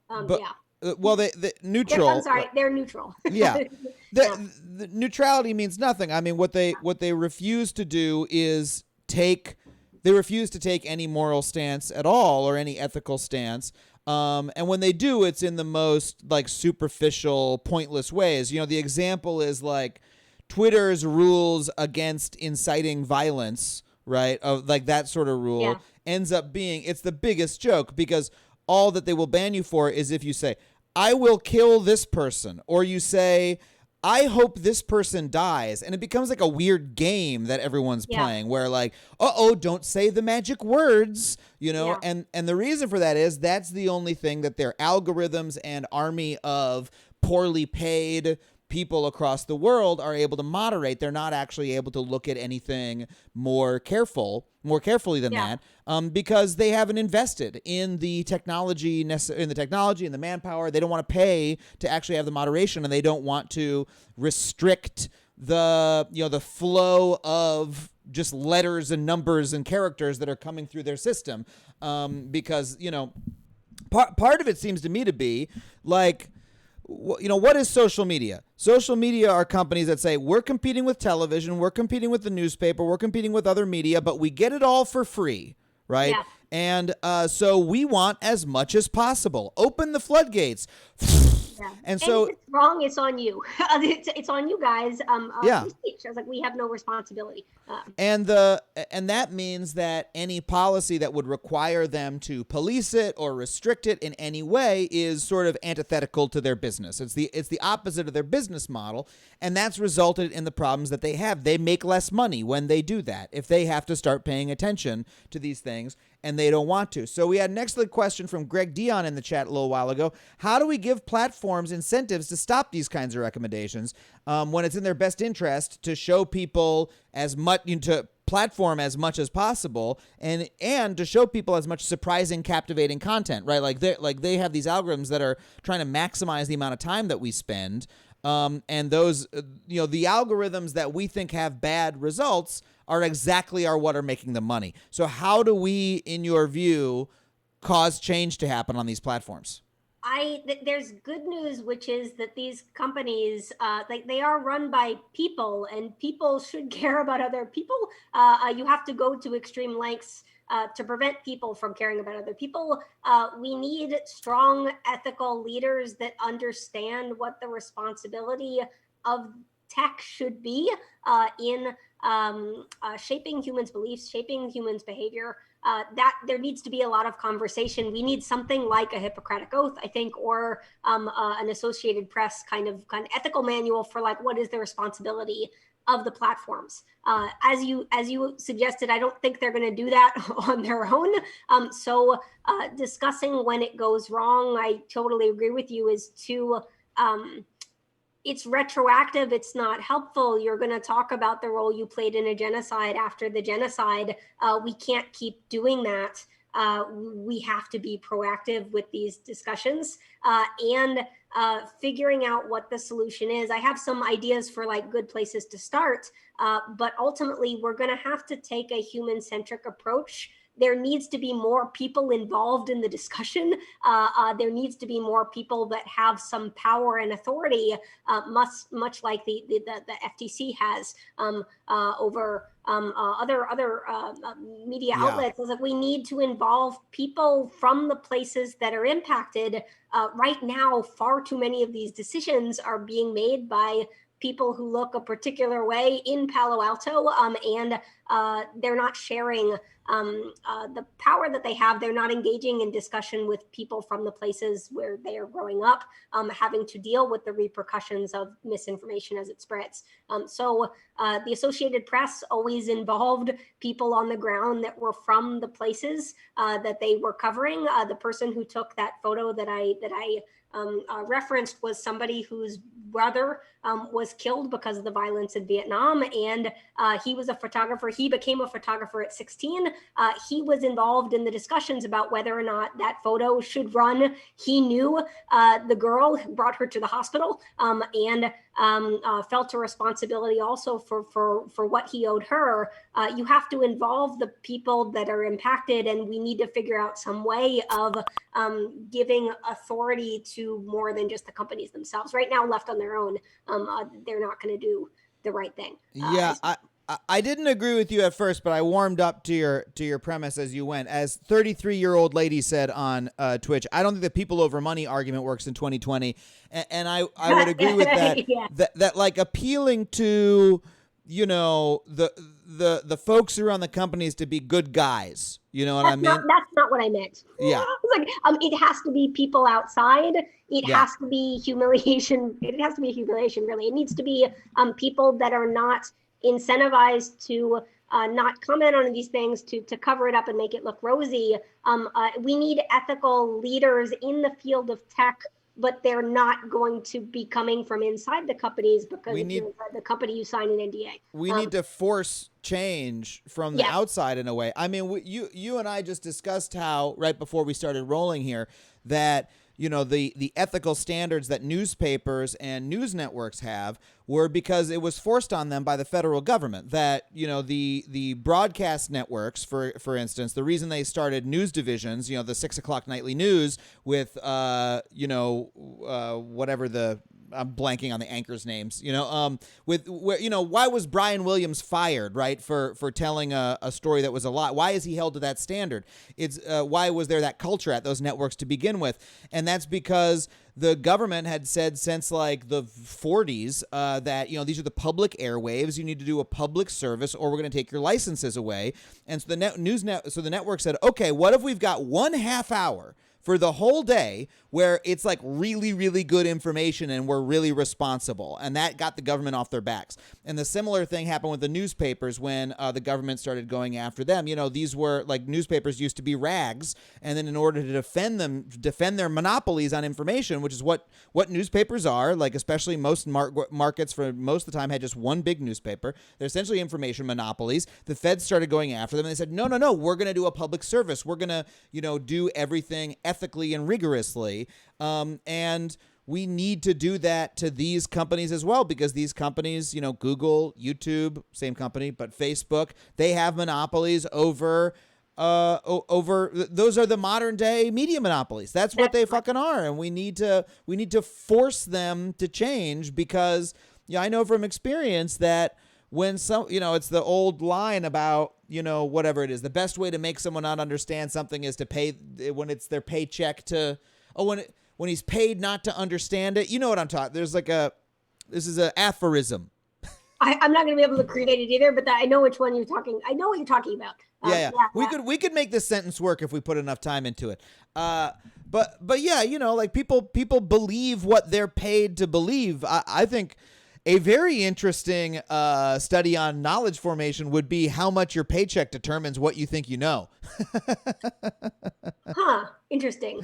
Well, they neutral. I'm sorry, they're neutral. Yeah. The neutrality means nothing. I mean, what they refuse to do is they refuse to take any moral stance at all, or any ethical stance. And when they do, it's in the most, like, superficial, pointless ways. You know, the example is, like, Twitter's rules against inciting violence, right? Of, like, that sort of rule ends up being, it's the biggest joke, because all that they will ban you for is if you say, I will kill this person, or you say, I hope this person dies. And it becomes like a weird game that everyone's playing, where, like, don't say the magic words, you know? And the reason for that is that's the only thing that their algorithms and army of poorly paid people across the world are able to moderate. They're not actually able to look at anything more carefully than that, because they haven't invested in the technology and the manpower. They don't want to pay to actually have the moderation, and they don't want to restrict the flow of just letters and numbers and characters that are coming through their system, because part of it seems to me to be like, what is social media? Social media are companies that say, we're competing with television, we're competing with the newspaper, we're competing with other media, but we get it all for free, right? Yeah. And so we want as much as possible. Open the floodgates. Yeah. And so if it's wrong, it's on you. It's on you guys. Speech. I was like, we have no responsibility. And that means that any policy that would require them to police it or restrict it in any way is sort of antithetical to their business. It's the opposite of their business model, and that's resulted in the problems that they have. They make less money when they do that, if they have to start paying attention to these things, and they don't want to. So we had an excellent question from Greg Dion in the chat a little while ago. How do we give platforms incentives to stop these kinds of recommendations when it's in their best interest to show people as much, to platform as much as possible, and to show people as much surprising, captivating content, right? Like they have these algorithms that are trying to maximize the amount of time that we spend, and those, the algorithms that we think have bad results are exactly what are making them money. So how do we, in your view, cause change to happen on these platforms? There's good news, which is that these companies, they are run by people, and people should care about other people. You have to go to extreme lengths to prevent people from caring about other people. We need strong ethical leaders that understand what the responsibility of tech should be in shaping humans' beliefs, shaping humans' behavior. that there needs to be a lot of conversation. We need something like a Hippocratic Oath, I think, or an Associated Press kind of ethical manual for like what is the responsibility of the platforms. As you suggested, I don't think they're going to do that on their own. So discussing when it goes wrong, I totally agree with you, is to it's retroactive. It's not helpful. You're going to talk about the role you played in a genocide after the genocide. We can't keep doing that. We have to be proactive with these discussions and figuring out what the solution is. I have some ideas for like good places to start, but ultimately we're going to have to take a human-centric approach. There needs to be more people involved in the discussion. There needs to be more people that have some power and authority, much like the FTC has over other media outlets. Is that we need to involve people from the places that are impacted. Right now, far too many of these decisions are being made by people who look a particular way in Palo Alto, and they're not sharing the power that they have. They're not engaging in discussion with people from the places where they are growing up, having to deal with the repercussions of misinformation as it spreads. So the Associated Press always involved people on the ground that were from the places that they were covering. The person who took that photo that I referenced was somebody whose brother was killed because of the violence in Vietnam, and he was a photographer. He became a photographer at 16. He was involved in the discussions about whether or not that photo should run. He knew the girl, brought her to the hospital, and felt a responsibility also for what he owed her. You have to involve the people that are impacted, and we need to figure out some way of giving authority to more than just the companies themselves. Right now, left on their own, they're not going to do the right thing. I didn't agree with you at first, but I warmed up to your premise as you went. As 33-year-old lady said on Twitch, I don't think the people over money argument works in 2020, and I would agree with that. Yeah. That like appealing to the folks who run the companies to be good guys. You know what I mean? That's not what I meant. Yeah. It's like it has to be people outside. It has to be humiliation. It has to be humiliation, really. It needs to be people that are not incentivized to not comment on these things, to cover it up and make it look rosy. We need ethical leaders in the field of tech, but they're not going to be coming from inside the companies, because if you're inside the company, you sign an NDA. We need to force change from the outside in a way. I mean, you and I just discussed how, right before we started rolling here, that the ethical standards that newspapers and news networks have were because it was forced on them by the federal government. That the broadcast networks, for instance, the reason they started news divisions, the 6 o'clock nightly news with whatever the, I'm blanking on the anchors' names. Why was Brian Williams fired, right, for telling a story that was a lie? Why is he held to that standard? It's why was there that culture at those networks to begin with? And that's because the government had said since like the 40s that these are the public airwaves. You need to do a public service, or we're going to take your licenses away. And so the network said, okay, what if we've got 1/2 hour for the whole day where it's like really, really good information and we're really responsible. And that got the government off their backs. And the similar thing happened with the newspapers when the government started going after them. These were like, newspapers used to be rags. And then in order to defend their monopolies on information, which is what newspapers are, like especially most markets for most of the time had just one big newspaper. They're essentially information monopolies. The feds started going after them and they said, no, we're going to do a public service. We're going to, do everything ethically and rigorously. And we need to do that to these companies as well, because these companies, Google, YouTube, same company, but Facebook, they have monopolies over those are the modern day media monopolies. That's what they fucking are. And we need to force them to change, because I know from experience that when it's the old line about, whatever it is, the best way to make someone not understand something is to pay when it's their paycheck to, when he's paid not to understand it. You know what I'm talking. This is an aphorism. I'm not going to be able to create it either, but I know which one you're talking. I know what you're talking about. Yeah. Yeah. We could make this sentence work if we put enough time into it. But yeah, like people believe what they're paid to believe. I think a very interesting study on knowledge formation would be how much your paycheck determines what you think you know. Huh. Interesting.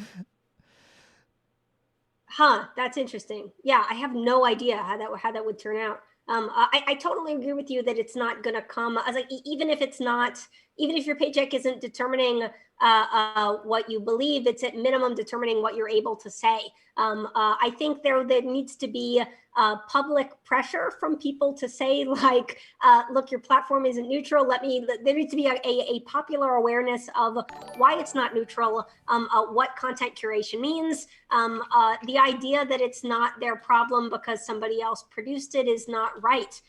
Huh, that's interesting. Yeah, I have no idea how that would turn out. I totally agree with you that it's not going to come as like even if it's not, even if your paycheck isn't determining what you believe, it's at minimum determining what you're able to say. I think there needs to be public pressure from people to say like, look, your platform isn't neutral. There needs to be a popular awareness of why it's not neutral, what content curation means. The idea that it's not their problem because somebody else produced it is not right.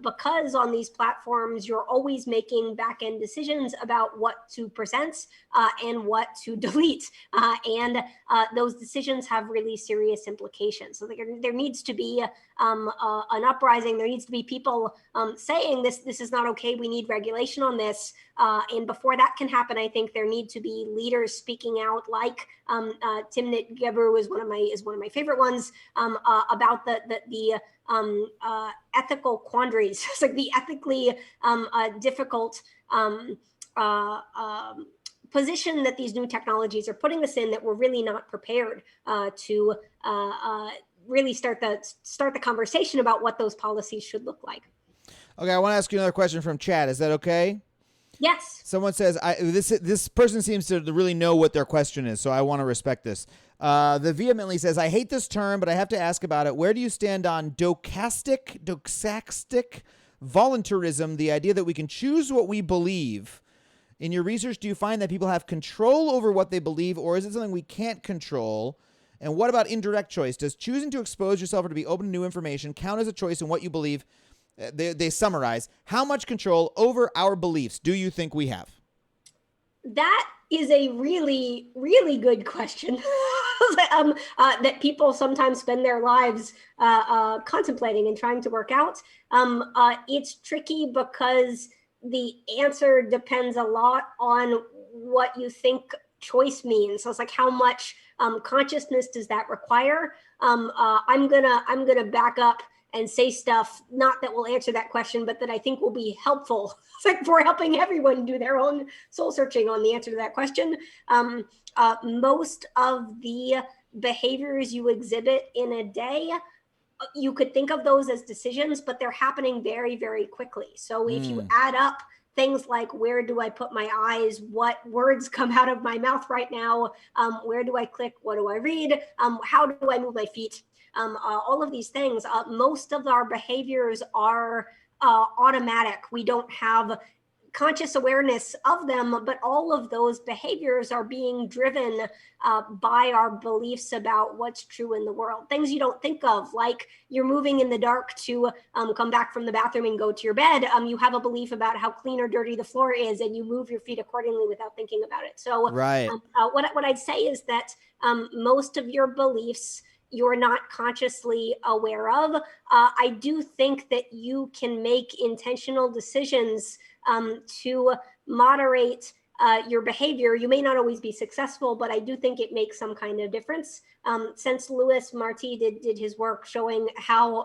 Because on these platforms, you're always making back end decisions about what to present and what to delete. And those decisions have really serious implications. So there needs to be an uprising. There needs to be people saying this is not okay. We need regulation on this. And before that can happen, I think there need to be leaders speaking out, like Timnit Gebru is one of my favorite ones, about the ethical quandaries. It's like the ethically difficult position that these new technologies are putting us in, that we're really not prepared to really start the conversation about what those policies should look like. Okay, I want to ask you another question from chat. Is that okay? Yes. Someone says, this person seems to really know what their question is, so I want to respect this. The vehemently says, I hate this term, but I have to ask about it. Where do you stand on doxastic voluntarism, the idea that we can choose what we believe? In your research, do you find that people have control over what they believe, or is it something we can't control? And what about indirect choice? Does choosing to expose yourself or to be open to new information count as a choice in what you believe? They summarize, how much control over our beliefs do you think we have? That is a really, really good question that people sometimes spend their lives contemplating and trying to work out. It's tricky because the answer depends a lot on what you think choice means. So it's like, how much consciousness does that require? I'm gonna back up and say stuff not that will answer that question, but that I think will be helpful for helping everyone do their own soul searching on the answer to that question. Most of the behaviors you exhibit in a day, you could think of those as decisions, but they're happening very, very quickly. So if you add up things like, where do I put my eyes? What words come out of my mouth right now? Where do I click? What do I read? How do I move my feet? All of these things, most of our behaviors are automatic. We don't have conscious awareness of them, but all of those behaviors are being driven by our beliefs about what's true in the world. Things you don't think of, like you're moving in the dark to come back from the bathroom and go to your bed. You have a belief about how clean or dirty the floor is, and you move your feet accordingly without thinking about it. So right. What I'd say is that most of your beliefs you're not consciously aware of. I do think that you can make intentional decisions to moderate your behavior. You may not always be successful, but I do think it makes some kind of difference. Since Louis Marty did his work showing how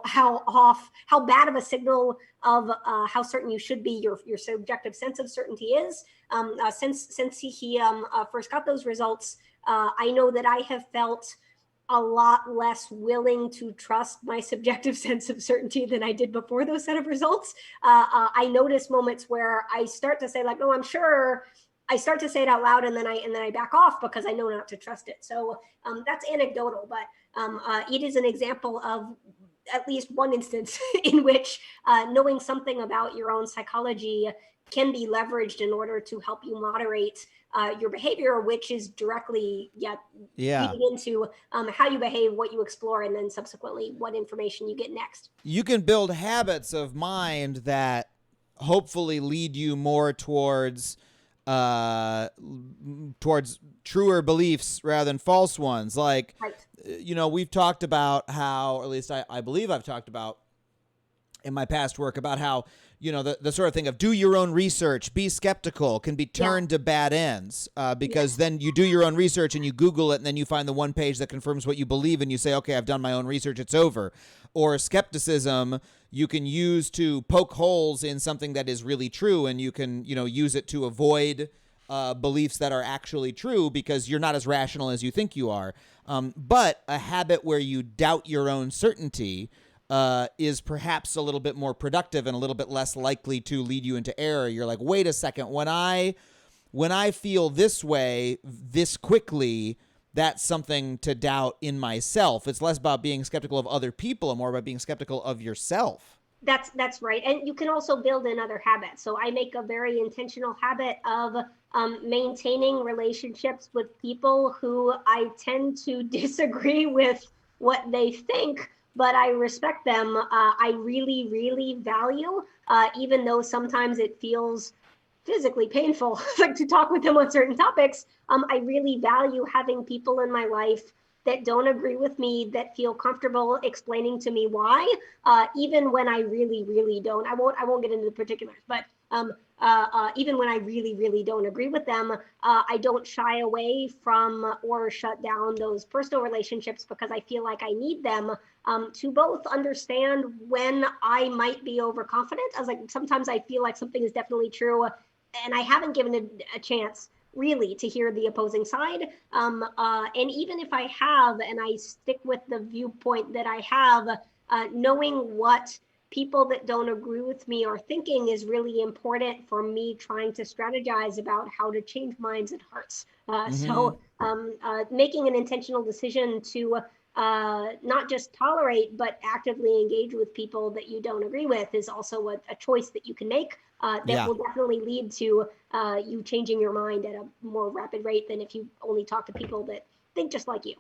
bad of a signal of how certain you should be, your subjective sense of certainty is. Since he first got those results, I know that I have felt a lot less willing to trust my subjective sense of certainty than I did before those set of results. I notice moments where I start to say like, "No, I'm sure." I start to say it out loud, and then I back off because I know not to trust it. So that's anecdotal, but it is an example of at least one instance in which knowing something about your own psychology can be leveraged in order to help you moderate your behavior, which is directly feeding into how you behave, what you explore, and then subsequently what information you get next. You can build habits of mind that hopefully lead you more towards truer beliefs rather than false ones. Like, right. We've talked about how, or at least I believe I've talked about in my past work about how, the sort of thing of do your own research, be skeptical can be turned to bad ends because then you do your own research and you Google it and then you find the one page that confirms what you believe and you say, okay, I've done my own research, it's over. Or skepticism you can use to poke holes in something that is really true, and you can, use it to avoid beliefs that are actually true because you're not as rational as you think you are. But a habit where you doubt your own certainty is perhaps a little bit more productive and a little bit less likely to lead you into error. You're like, wait a second, when I feel this way this quickly, that's something to doubt in myself. It's less about being skeptical of other people and more about being skeptical of yourself. That's right. And you can also build in other habits. So I make a very intentional habit of maintaining relationships with people who I tend to disagree with what they think, but I respect them. I really, really value, even though sometimes it feels physically painful like to talk with them on certain topics. I really value having people in my life that don't agree with me, that feel comfortable explaining to me why, even when I really, really don't. I won't get into the particulars, but even when I really, really don't agree with them, I don't shy away from or shut down those personal relationships because I feel like I need them to both understand when I might be overconfident. I was like, sometimes I feel like something is definitely true and I haven't given it a chance really to hear the opposing side. And even if I have, and I stick with the viewpoint that I have, knowing what people that don't agree with me are thinking is really important for me trying to strategize about how to change minds and hearts. So making an intentional decision to not just tolerate, but actively engage with people that you don't agree with is also a choice that you can make that will definitely lead to you changing your mind at a more rapid rate than if you only talk to people that think just like you.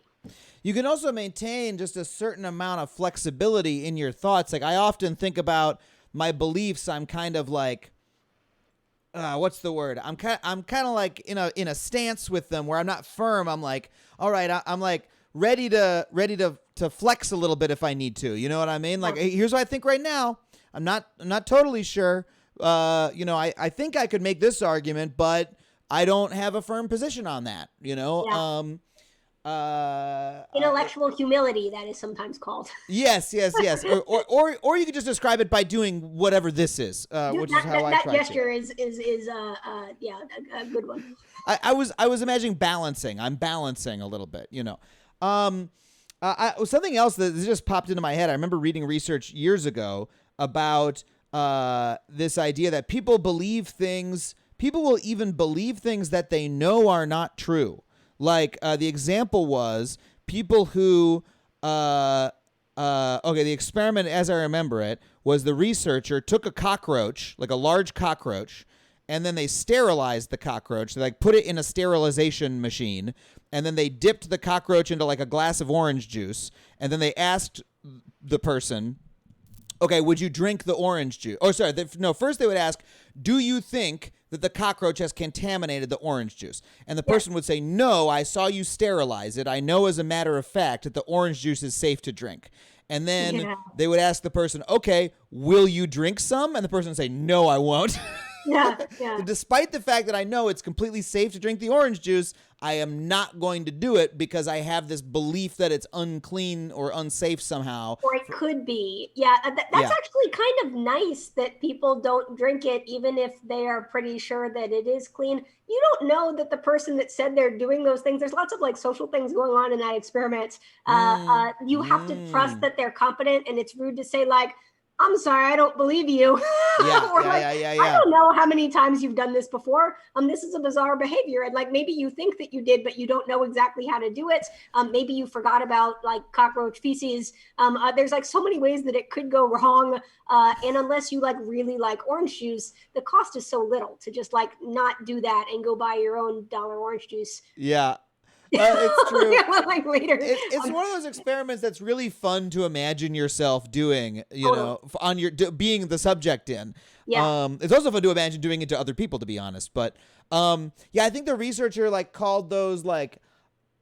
You can also maintain just a certain amount of flexibility in your thoughts. Like I often think about my beliefs. I'm kind of like, what's the word? I'm kind of like in a stance with them where I'm not firm. I'm like, all right, I'm like ready to flex a little bit if I need to. You know what I mean? Like, hey, here's what I think right now. I'm not totally sure. I think I could make this argument, but I don't have a firm position on that. Intellectual humility, that is sometimes called. Yes. or you could just describe it by doing whatever this is, which is how I try to. That gesture is a good one. I was imagining balancing. I'm balancing a little bit, something else that just popped into my head. I remember reading research years ago about this idea that people will even believe things that they know are not true. Like the example was people who, the experiment as I remember it was the researcher took a cockroach, like a large cockroach, and then they sterilized the cockroach. They put it in a sterilization machine, and then they dipped the cockroach into like a glass of orange juice, and then they asked the person, okay, would you drink the orange juice? Oh, sorry. First they would ask, do you think that the cockroach has contaminated the orange juice? And the person would say, no, I saw you sterilize it. I know as a matter of fact that the orange juice is safe to drink. And then they would ask the person, okay, will you drink some? And the person would say, no, I won't. Despite the fact that I know it's completely safe to drink the orange juice, I am not going to do it because I have this belief that it's unclean or unsafe somehow. Or it could be. That's actually kind of nice that people don't drink it even if they are pretty sure that it is clean. You don't know that the person that said they're doing those things, there's lots of like social things going on in that experiment. You have to trust that they're competent, and it's rude to say like, I'm sorry, I don't believe you. I don't know how many times you've done this before. This is a bizarre behavior. And like, maybe you think that you did, but you don't know exactly how to do it. Maybe you forgot about like cockroach feces. There's like so many ways that it could go wrong. And unless you like really like orange juice, the cost is so little to just like not do that and go buy your own $1 orange juice. Yeah. It's true. Like later. It's one of those experiments that's really fun to imagine yourself doing, on your being the subject in. Yeah. It's also fun to imagine doing it to other people, to be honest. But I think the researcher like called those like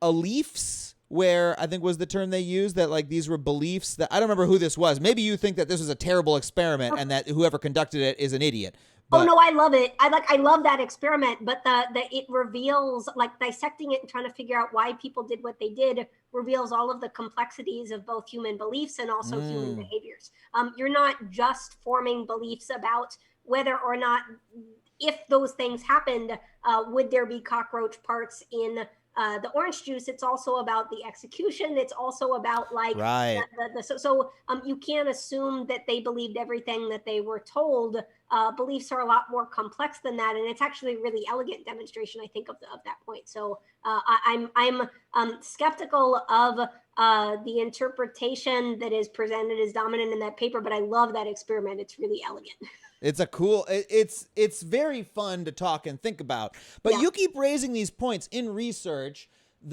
aleefs where I think was the term they used, that like these were beliefs that, I don't remember who this was. Maybe you think that this was a terrible experiment and that whoever conducted it is an idiot. Oh But no, I love it. I love that experiment, but the it reveals, like, dissecting it and trying to figure out why people did what they did reveals all of the complexities of both human beliefs and also human behaviors. You're not just forming beliefs about whether or not, if those things happened, would there be cockroach parts in the orange juice. It's also about the execution. It's also about, like, right. you can't assume that they believed everything that they were told. Beliefs are a lot more complex than that, and it's actually a really elegant demonstration, I think, of that point. So I'm skeptical of the interpretation that is presented as dominant in that paper, but I love that experiment. It's really elegant. It's a cool, it's very fun to talk and think about. But Yeah. you keep raising these points in research,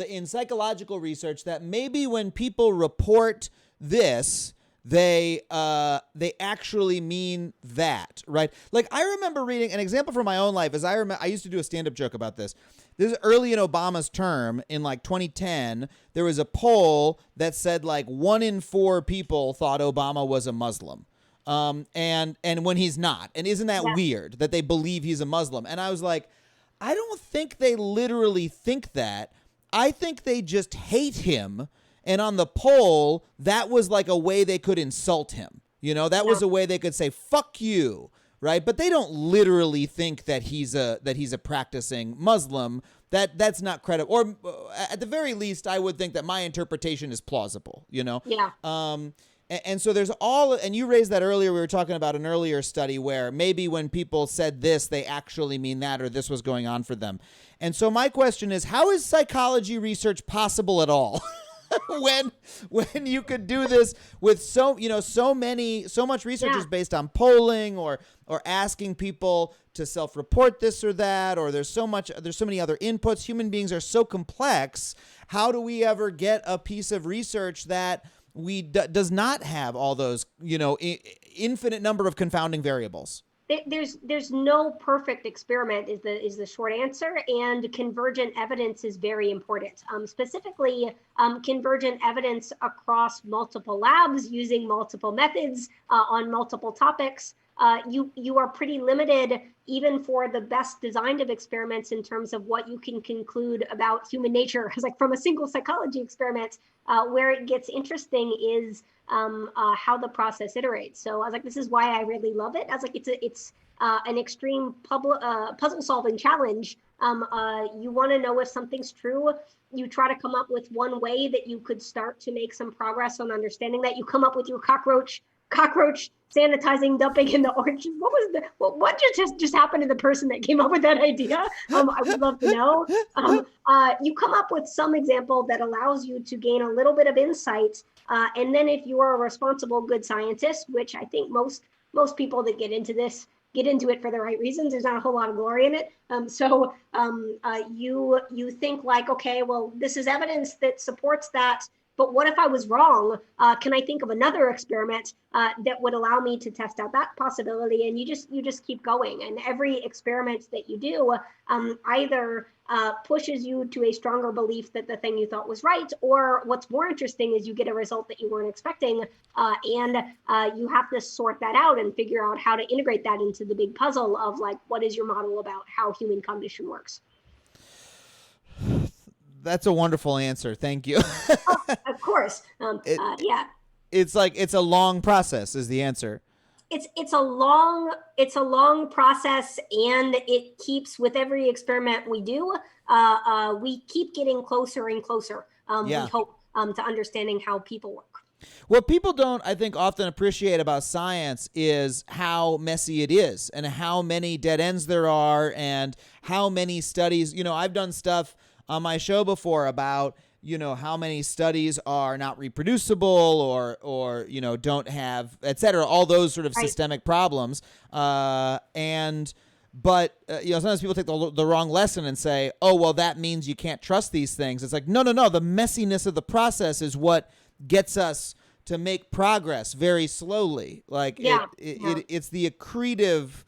in psychological research, that maybe when people report this, they actually mean that, right? Like, I remember reading an example from my own life. I used to do a stand-up joke about this. This is early in Obama's term in like 2010. There was a poll that said like 1 in 4 people thought Obama was a Muslim. And when he's not. And isn't that weird that they believe he's a Muslim? And I was like, I don't think they literally think that. I think they just hate him. And on the poll, that was like a way they could insult him. You know, that was a way they could say, fuck you. Right. But they don't literally think that he's a practicing Muslim. That's not credible. Or at the very least, I would think that my interpretation is plausible, you know? Yeah. And so there's and you raised that earlier. We were talking about an earlier study where maybe when people said this, they actually mean that, or this was going on for them. And so my question is, how is psychology research possible at all? when you could do this with so much research is based on polling or asking people to self-report this or that, or there's so many other inputs. Human beings are so complex. How do we ever get a piece of research that does not have all those, infinite number of confounding variables? There's no perfect experiment is the short answer, and convergent evidence is very important. Specifically, convergent evidence across multiple labs using multiple methods on multiple topics. You are pretty limited, even for the best designed of experiments, in terms of what you can conclude about human nature. It's like from a single psychology experiment, where it gets interesting is how the process iterates. So I was like, this is why I really love it. I was like, it's an extreme puzzle solving challenge. You want to know if something's true. You try to come up with one way that you could start to make some progress on understanding that. You come up with your cockroach sanitizing dumping in the orange. What just happened to the person that came up with that idea? I would love to know. You come up with some example that allows you to gain a little bit of insight, and then if you are a responsible good scientist, which I think most people that get into this get into it for the right reasons. There's not a whole lot of glory in it. You think like, okay, well, this is evidence that supports that. But what if I was wrong? Can I think of another experiment that would allow me to test out that possibility? And you just keep going. And every experiment that you do either pushes you to a stronger belief that the thing you thought was right, or what's more interesting is you get a result that you weren't expecting, and you have to sort that out and figure out how to integrate that into the big puzzle of, like, what is your model about how human cognition works? That's a wonderful answer. Thank you. Oh, of course. Yeah. It's like, it's a long process is the answer. It's a long process, and it keeps, with every experiment we do, we keep getting closer and closer. We hope to understanding how people work. What people don't, I think, often appreciate about science is how messy it is and how many dead ends there are and how many studies. I've done stuff on my show before about, how many studies are not reproducible or don't have, et cetera, all those sort of systemic problems. But sometimes people take the wrong lesson and say, oh, well, that means you can't trust these things. It's like, no. The messiness of the process is what gets us to make progress very slowly. Like it's the accretive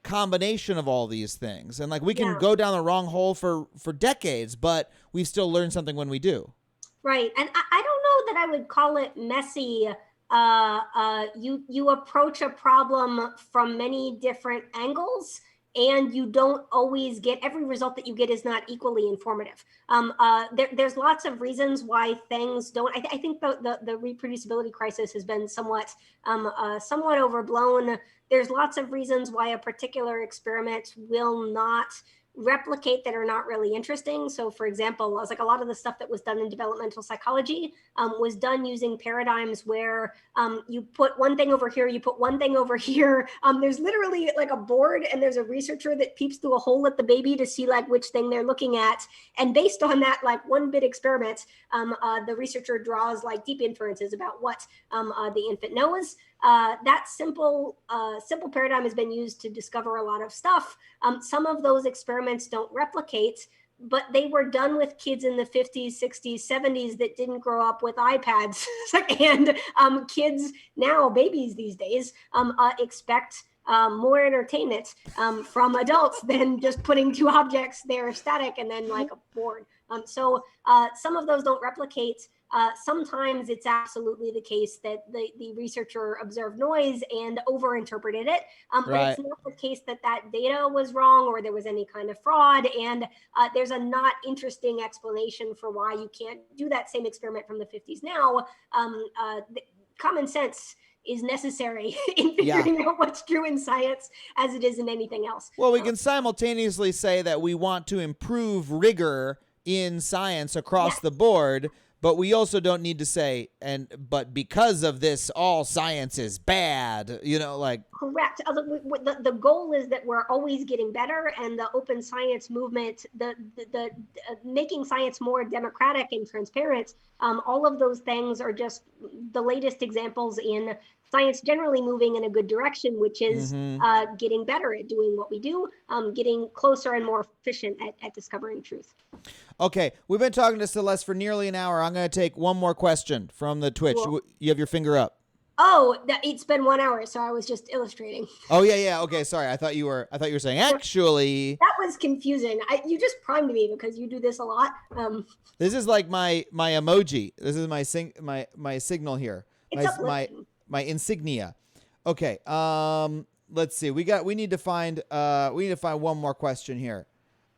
combination of all these things, and like we can go down the wrong hole for decades, but we've still learned something when we do. Right. And I don't know that I would call it messy. You approach a problem from many different angles, and you don't always get every result that you get is not equally informative. There's lots of reasons why things don't. I think the reproducibility crisis has been somewhat overblown. There's lots of reasons why a particular experiment will not replicate that are not really interesting. So, for example, I was like a lot of the stuff that was done in developmental psychology was done using paradigms where you put one thing over here, you put one thing over here. There's literally like a board, and there's a researcher that peeps through a hole at the baby to see like which thing they're looking at, and based on that like one bit experiment, the researcher draws like deep inferences about what the infant knows. That simple paradigm has been used to discover a lot of stuff. Some of those experiments don't replicate, but they were done with kids in the 50s, 60s, 70s that didn't grow up with iPads. And kids now, babies these days, expect more entertainment from adults than just putting two objects there static and then like a board. So some of those don't replicate. Sometimes it's absolutely the case that the researcher observed noise and overinterpreted it, but Right. it's not the case that that data was wrong or there was any kind of fraud. And there's a not interesting explanation for why you can't do that same experiment from the 50s now. Common sense is necessary in Yeah. figuring out what's true in science as it is in anything else. Well, we can simultaneously say that we want to improve rigor in science across Yes. the board, but we also don't need to say but because of this all science is bad, like. Correct. The goal is that we're always getting better, and the open science movement, the making science more democratic and transparent, all of those things are just the latest examples in science generally moving in a good direction, which is getting better at doing what we do, getting closer and more efficient at discovering truth. Okay, we've been talking to Celeste for nearly an hour. I'm going to take one more question from the Twitch. Cool. You have your finger up. Oh, it's been 1 hour, so I was just illustrating. Oh yeah. Okay, sorry. I thought you were saying actually. That was confusing. You just primed me because you do this a lot. This is like my emoji. This is my signal here. It's My insignia. Okay. Let's see. We need to find one more question here.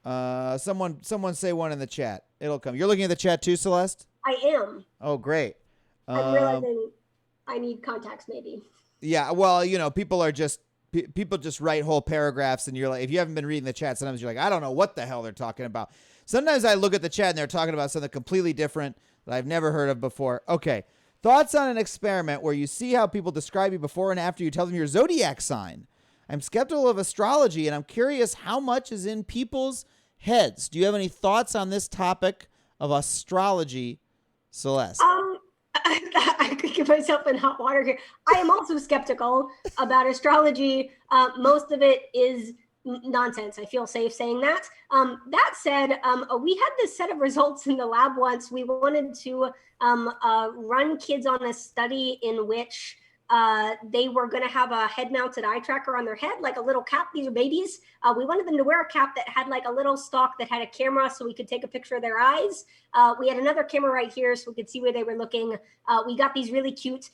Someone say one in the chat. It'll come. You're looking at the chat too, Celeste? I am. Oh, great. I'm realizing I need context, maybe. Yeah, well, people just write whole paragraphs, and you're like, if you haven't been reading the chat, sometimes you're like, I don't know what the hell they're talking about. Sometimes I look at the chat and they're talking about something completely different that I've never heard of before. Okay, thoughts on an experiment where you see how people describe you before and after you tell them your zodiac sign. I'm skeptical of astrology, and I'm curious how much is in people's heads. Do you have any thoughts on this topic of astrology, Celeste? I could get myself in hot water here. I am also skeptical about astrology. Most of it is nonsense. I feel safe saying that. That said, we had this set of results in the lab once. We wanted to run kids on a study in which they were going to have a head-mounted eye tracker on their head, like a little cap. These are babies. We wanted them to wear a cap that had like a little stalk that had a camera so we could take a picture of their eyes. We had another camera right here so we could see where they were looking. We got these really cute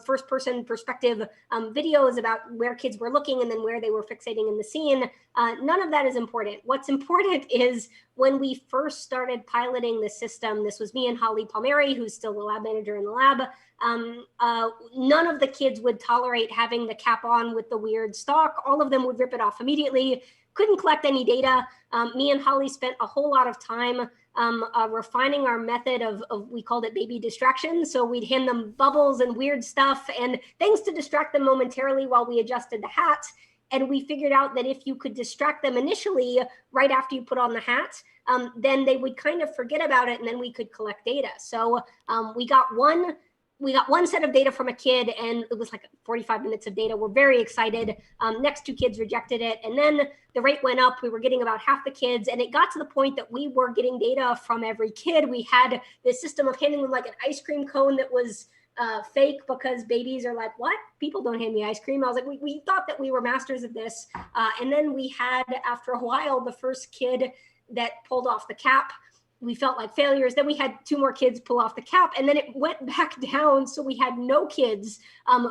first-person perspective videos about where kids were looking and then where they were fixating in the scene. None of that is important. What's important is when we first started piloting the system, this was me and Holly Palmieri, who's still the lab manager in the lab. None of the kids would tolerate having the cap on with the weird stalk. All of them would rip it off immediately. Couldn't collect any data. Me and Holly spent a whole lot of time refining our method of we called it baby distraction. So we'd hand them bubbles and weird stuff and things to distract them momentarily while we adjusted the hat. And we figured out that if you could distract them initially, right after you put on the hat, then they would kind of forget about it, and then we could collect data. So we got one set of data from a kid, and it was like 45 minutes of data. We're very excited. Next two kids rejected it. And then the rate went up. We were getting about half the kids. And it got to the point that we were getting data from every kid. We had this system of handing them like an ice cream cone that was fake, because babies are like, what? People don't hand me ice cream. I was like, we thought that we were masters of this. And then we had, after a while, the first kid that pulled off the cap. we felt like failures. Then we had 2 more kids pull off the cap, and then it went back down. So we had no kids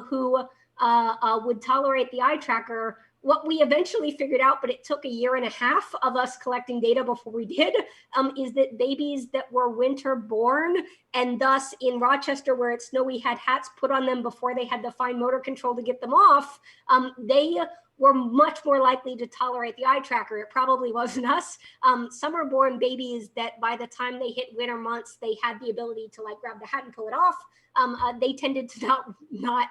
who would tolerate the eye tracker. What we eventually figured out, but it took a year and a half of us collecting data before we did, is that babies that were winter born, and thus in Rochester where it's snowy, had hats put on them before they had the fine motor control to get them off, they were much more likely to tolerate the eye tracker. It probably wasn't us. Summer born babies that by the time they hit winter months, they had the ability to like grab the hat and pull it off. They tended to not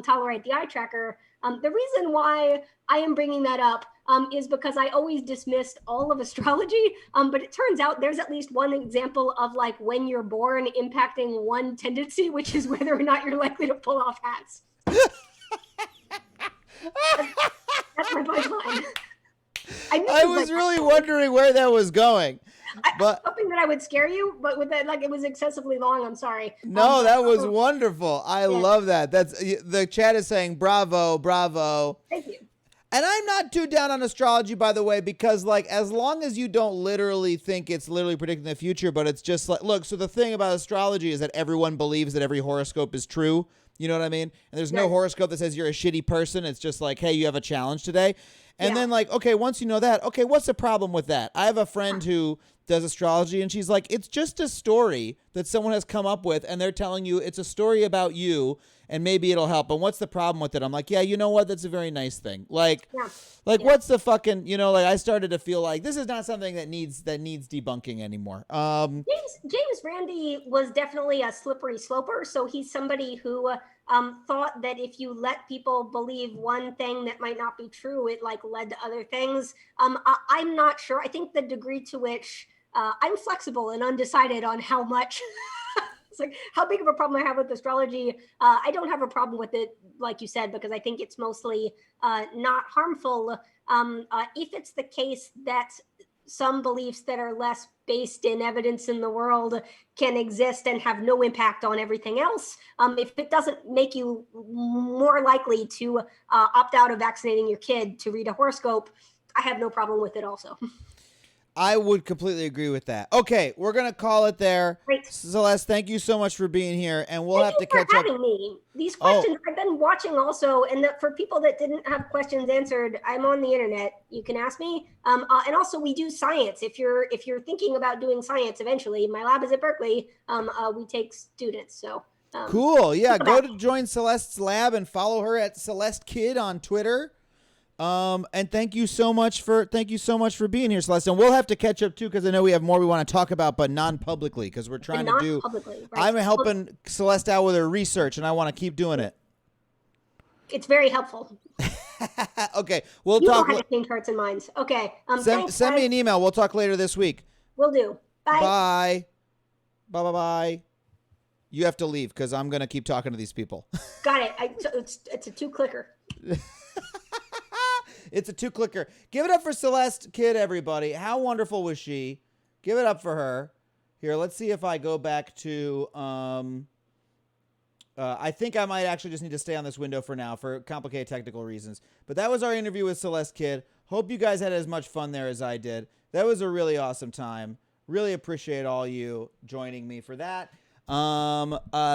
tolerate the eye tracker. The reason why I am bringing that up is because I always dismissed all of astrology, but it turns out there's at least one example of like when you're born impacting one tendency, which is whether or not you're likely to pull off hats. That's my punchline. I was really wondering where that was going. I was hoping that I would scare you, but with that, like, it was excessively long. I'm sorry. No, that was wonderful. I love that. That's the chat is saying bravo, bravo. Thank you. And I'm not too down on astrology, by the way, because like as long as you don't literally think it's literally predicting the future, but it's just like, look, so the thing about astrology is that everyone believes that every horoscope is true. You know what I mean? And there's no horoscope that says you're a shitty person. It's just like, hey, you have a challenge today. And then like, okay, once you know that, okay, what's the problem with that? I have a friend who does astrology and she's like, it's just a story that someone has come up with and they're telling you it's a story about you and maybe it'll help. And what's the problem with it? I'm like, yeah, you know what? That's a very nice thing. Like, what's the fucking, you know, like I started to feel like this is not something that needs debunking anymore. James Randi was definitely a slippery sloper. So he's somebody who thought that if you let people believe one thing that might not be true, it like led to other things. I'm not sure. I think the degree to which I'm flexible and undecided on how much. It's like how big of a problem I have with astrology. I don't have a problem with it, like you said, because I think it's mostly not harmful. If it's the case that some beliefs that are less based in evidence in the world can exist and have no impact on everything else, if it doesn't make you more likely to opt out of vaccinating your kid to read a horoscope, I have no problem with it also. I would completely agree with that. Okay, we're going to call it there. Great. Celeste, thank you so much for being here, and we'll have to catch up. Having me. These questions I've been watching also, and for people that didn't have questions answered, I'm on the internet. You can ask me. And also, we do science. If you're thinking about doing science eventually, my lab is at Berkeley. We take students. So cool. Yeah, go to join Celeste's lab and follow her at Celeste Kid on Twitter. And thank you so much for being here, Celeste. And we'll have to catch up too, because I know we have more we want to talk about, but non-publicly, because we're trying to do. Right. I'm helping Celeste out with her research, and I want to keep doing it. It's very helpful. Okay, we'll you talk. You know how to change hearts and minds. Okay. Send me an email. We'll talk later this week. Will do. Bye. Bye. Bye. Bye. Bye. You have to leave because I'm gonna keep talking to these people. Got it. It's a 2-clicker. It's a 2-clicker. Give it up for Celeste Kid, everybody. How wonderful was she? Give it up for her. Here, let's see if I go back to... I think I might actually just need to stay on this window for now for complicated technical reasons. But that was our interview with Celeste Kid. Hope you guys had as much fun there as I did. That was a really awesome time. Really appreciate all you joining me for that.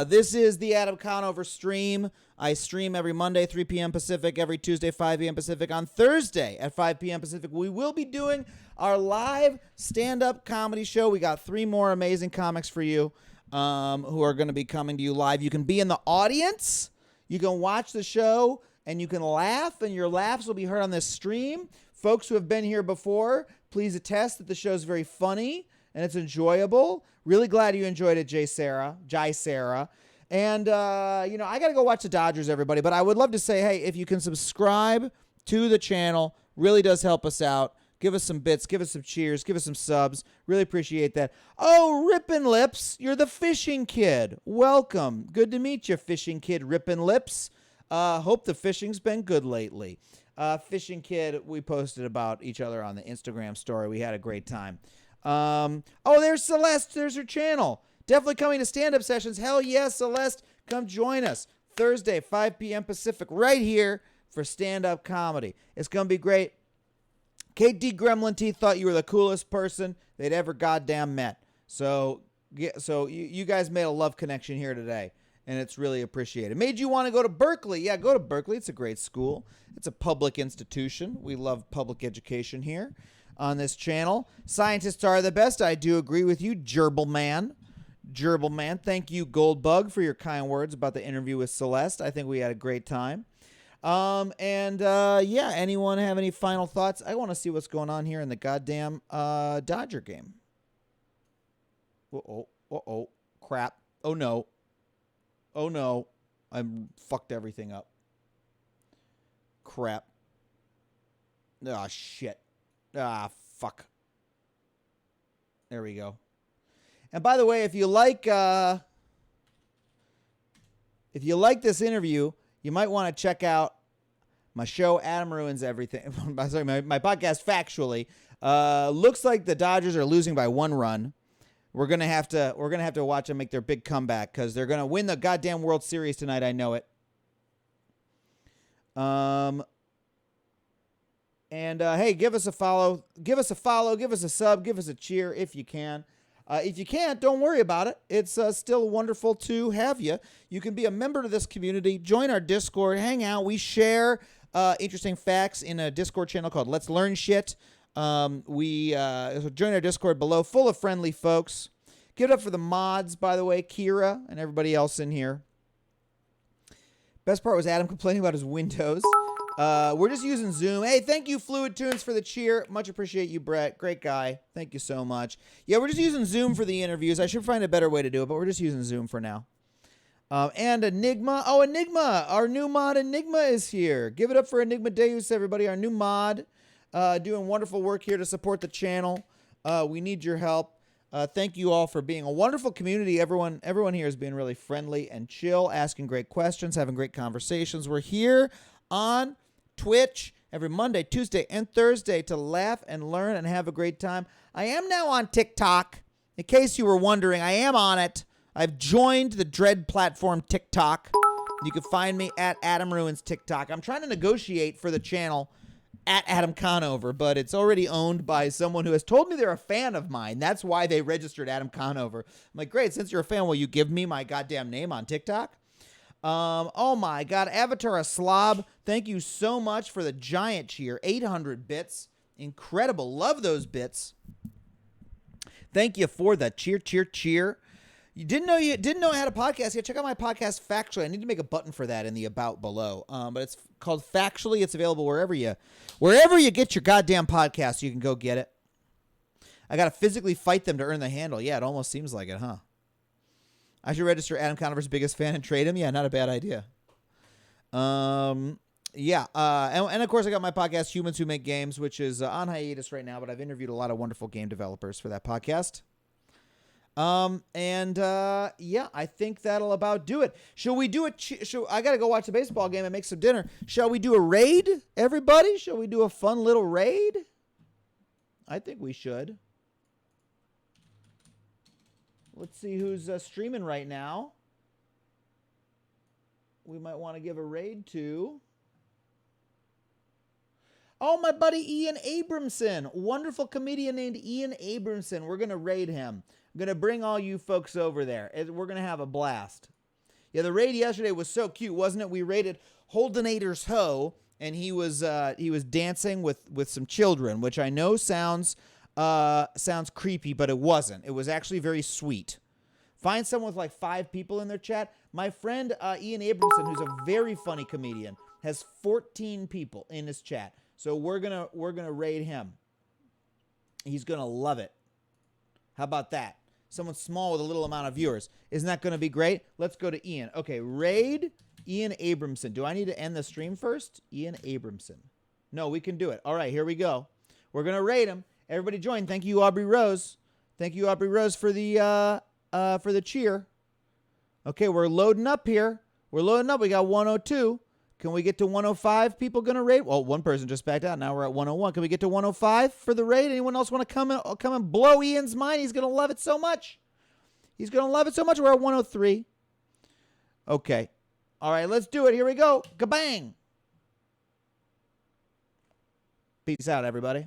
This is the Adam Conover stream. I stream every Monday, 3 p.m. Pacific, every Tuesday, 5 p.m. Pacific. On Thursday at 5 p.m. Pacific, we will be doing our live stand-up comedy show. We got 3 more amazing comics for you, who are going to be coming to you live. You can be in the audience. You can watch the show, and you can laugh, and your laughs will be heard on this stream. Folks who have been here before, please attest that the show is very funny and it's enjoyable. Really glad you enjoyed it, Jai Sarah. And, I got to go watch the Dodgers, everybody. But I would love to say, hey, if you can subscribe to the channel, really does help us out. Give us some bits. Give us some cheers. Give us some subs. Really appreciate that. Oh, Rippin' Lips, you're the fishing kid. Welcome. Good to meet you, fishing kid Rippin' Lips. Hope the fishing's been good lately. Fishing kid, we posted about each other on the Instagram story. We had a great time. There's Celeste. There's her channel. Definitely coming to stand-up sessions. Hell yes, Celeste. Come join us. Thursday, 5 p.m. Pacific, right here for stand-up comedy. It's going to be great. Kate D. Gremlin T thought you were the coolest person they'd ever goddamn met. So, so you guys made a love connection here today, and it's really appreciated. Made you want to go to Berkeley. Yeah, go to Berkeley. It's a great school. It's a public institution. We love public education here on this channel. Scientists are the best. I do agree with you, Gerbil Man. Gerbil Man. Thank you, Goldbug, for your kind words about the interview with Celeste. I think we had a great time. Yeah, anyone have any final thoughts? I want to see what's going on here in the goddamn Dodger game. Uh-oh, crap. Oh no. I fucked everything up. Crap. Ah, shit. Ah, fuck. There we go. And by the way, if you like this interview, you might want to check out my show, Adam Ruins Everything. Sorry, my podcast, Factually. Looks like the Dodgers are losing by 1 run. We're gonna have to watch them make their big comeback because they're gonna win the goddamn World Series tonight. I know it. Hey, give us a follow, give us a sub, give us a cheer if you can. If you can't, don't worry about it. It's still wonderful to have you. You can be a member of this community, join our Discord, hang out. We share interesting facts in a Discord channel called Let's Learn Shit. So join our Discord below, full of friendly folks. Give it up for the mods, by the way, Kira and everybody else in here. Best part was Adam complaining about his Windows. We're just using Zoom. Hey, thank you, Fluid Tunes, for the cheer. Much appreciate you, Brett. Great guy. Thank you so much. Yeah, we're just using Zoom for the interviews. I should find a better way to do it, but we're just using Zoom for now. And Enigma. Oh, Enigma. Our new mod, Enigma, is here. Give it up for Enigma Deus, everybody. Our new mod. Doing wonderful work here to support the channel. We need your help. Thank you all for being a wonderful community. Everyone here has been really friendly and chill, asking great questions, having great conversations. We're here on Twitch every Monday, Tuesday, and Thursday to laugh and learn and have a great time. I am now on TikTok. In case you were wondering, I am on it. I've joined the dread platform TikTok. You can find me at Adam Ruins TikTok. I'm trying to negotiate for the channel at Adam Conover, but it's already owned by someone who has told me they're a fan of mine. That's why they registered Adam Conover. I'm like, great, since you're a fan, will you give me my goddamn name on TikTok? Oh my God, Avatar a Slob, thank you so much for the giant cheer, 800 bits, incredible, love those bits. Thank you for the cheer. You didn't know I had a podcast? Yeah, check out my podcast, Factually. I need to make a button for that in the about below. But it's called Factually. It's available wherever you get your goddamn podcast. You can go get it. I gotta physically fight them to earn the handle. Yeah, it almost seems like it, huh? I should register Adam Conover's biggest fan and trade him. Yeah, not a bad idea. Yeah. And of course, I got my podcast, Humans Who Make Games, which is on hiatus right now, but I've interviewed a lot of wonderful game developers for that podcast. Yeah, I think that'll about do it. Shall we do I gotta go watch the baseball game and make some dinner. Shall we do a raid, everybody? Shall we do a fun little raid? I think we should. Let's see who's streaming right now. We might want to give a raid to... Oh, my buddy Ian Abramson. Wonderful comedian named Ian Abramson. We're going to raid him. I'm going to bring all you folks over there. We're going to have a blast. Yeah, the raid yesterday was so cute, wasn't it? We raided Holdenator's Ho, and he was dancing with some children, which I know sounds creepy, but it wasn't. It was actually very sweet. Find someone with like 5 people in their chat. My friend Ian Abramson, who's a very funny comedian, has 14 people in his chat. So we're gonna raid him. He's gonna love it. How about that? Someone small with a little amount of viewers. Isn't that gonna be great? Let's go to Ian. Okay, raid Ian Abramson. Do I need to end the stream first? Ian Abramson. No, we can do it. All right, here we go. We're gonna raid him. Everybody join. Thank you, Aubrey Rose. Thank you, Aubrey Rose, for the cheer. Okay, we're loading up here. We're loading up. We got 102. Can we get to 105 people going to raid? Well, one person just backed out. Now we're at 101. Can we get to 105 for the raid? Anyone else want to come and blow Ian's mind? He's going to love it so much. He's going to love it so much. We're at 103. Okay. All right, let's do it. Here we go. Kabang. Peace out, everybody.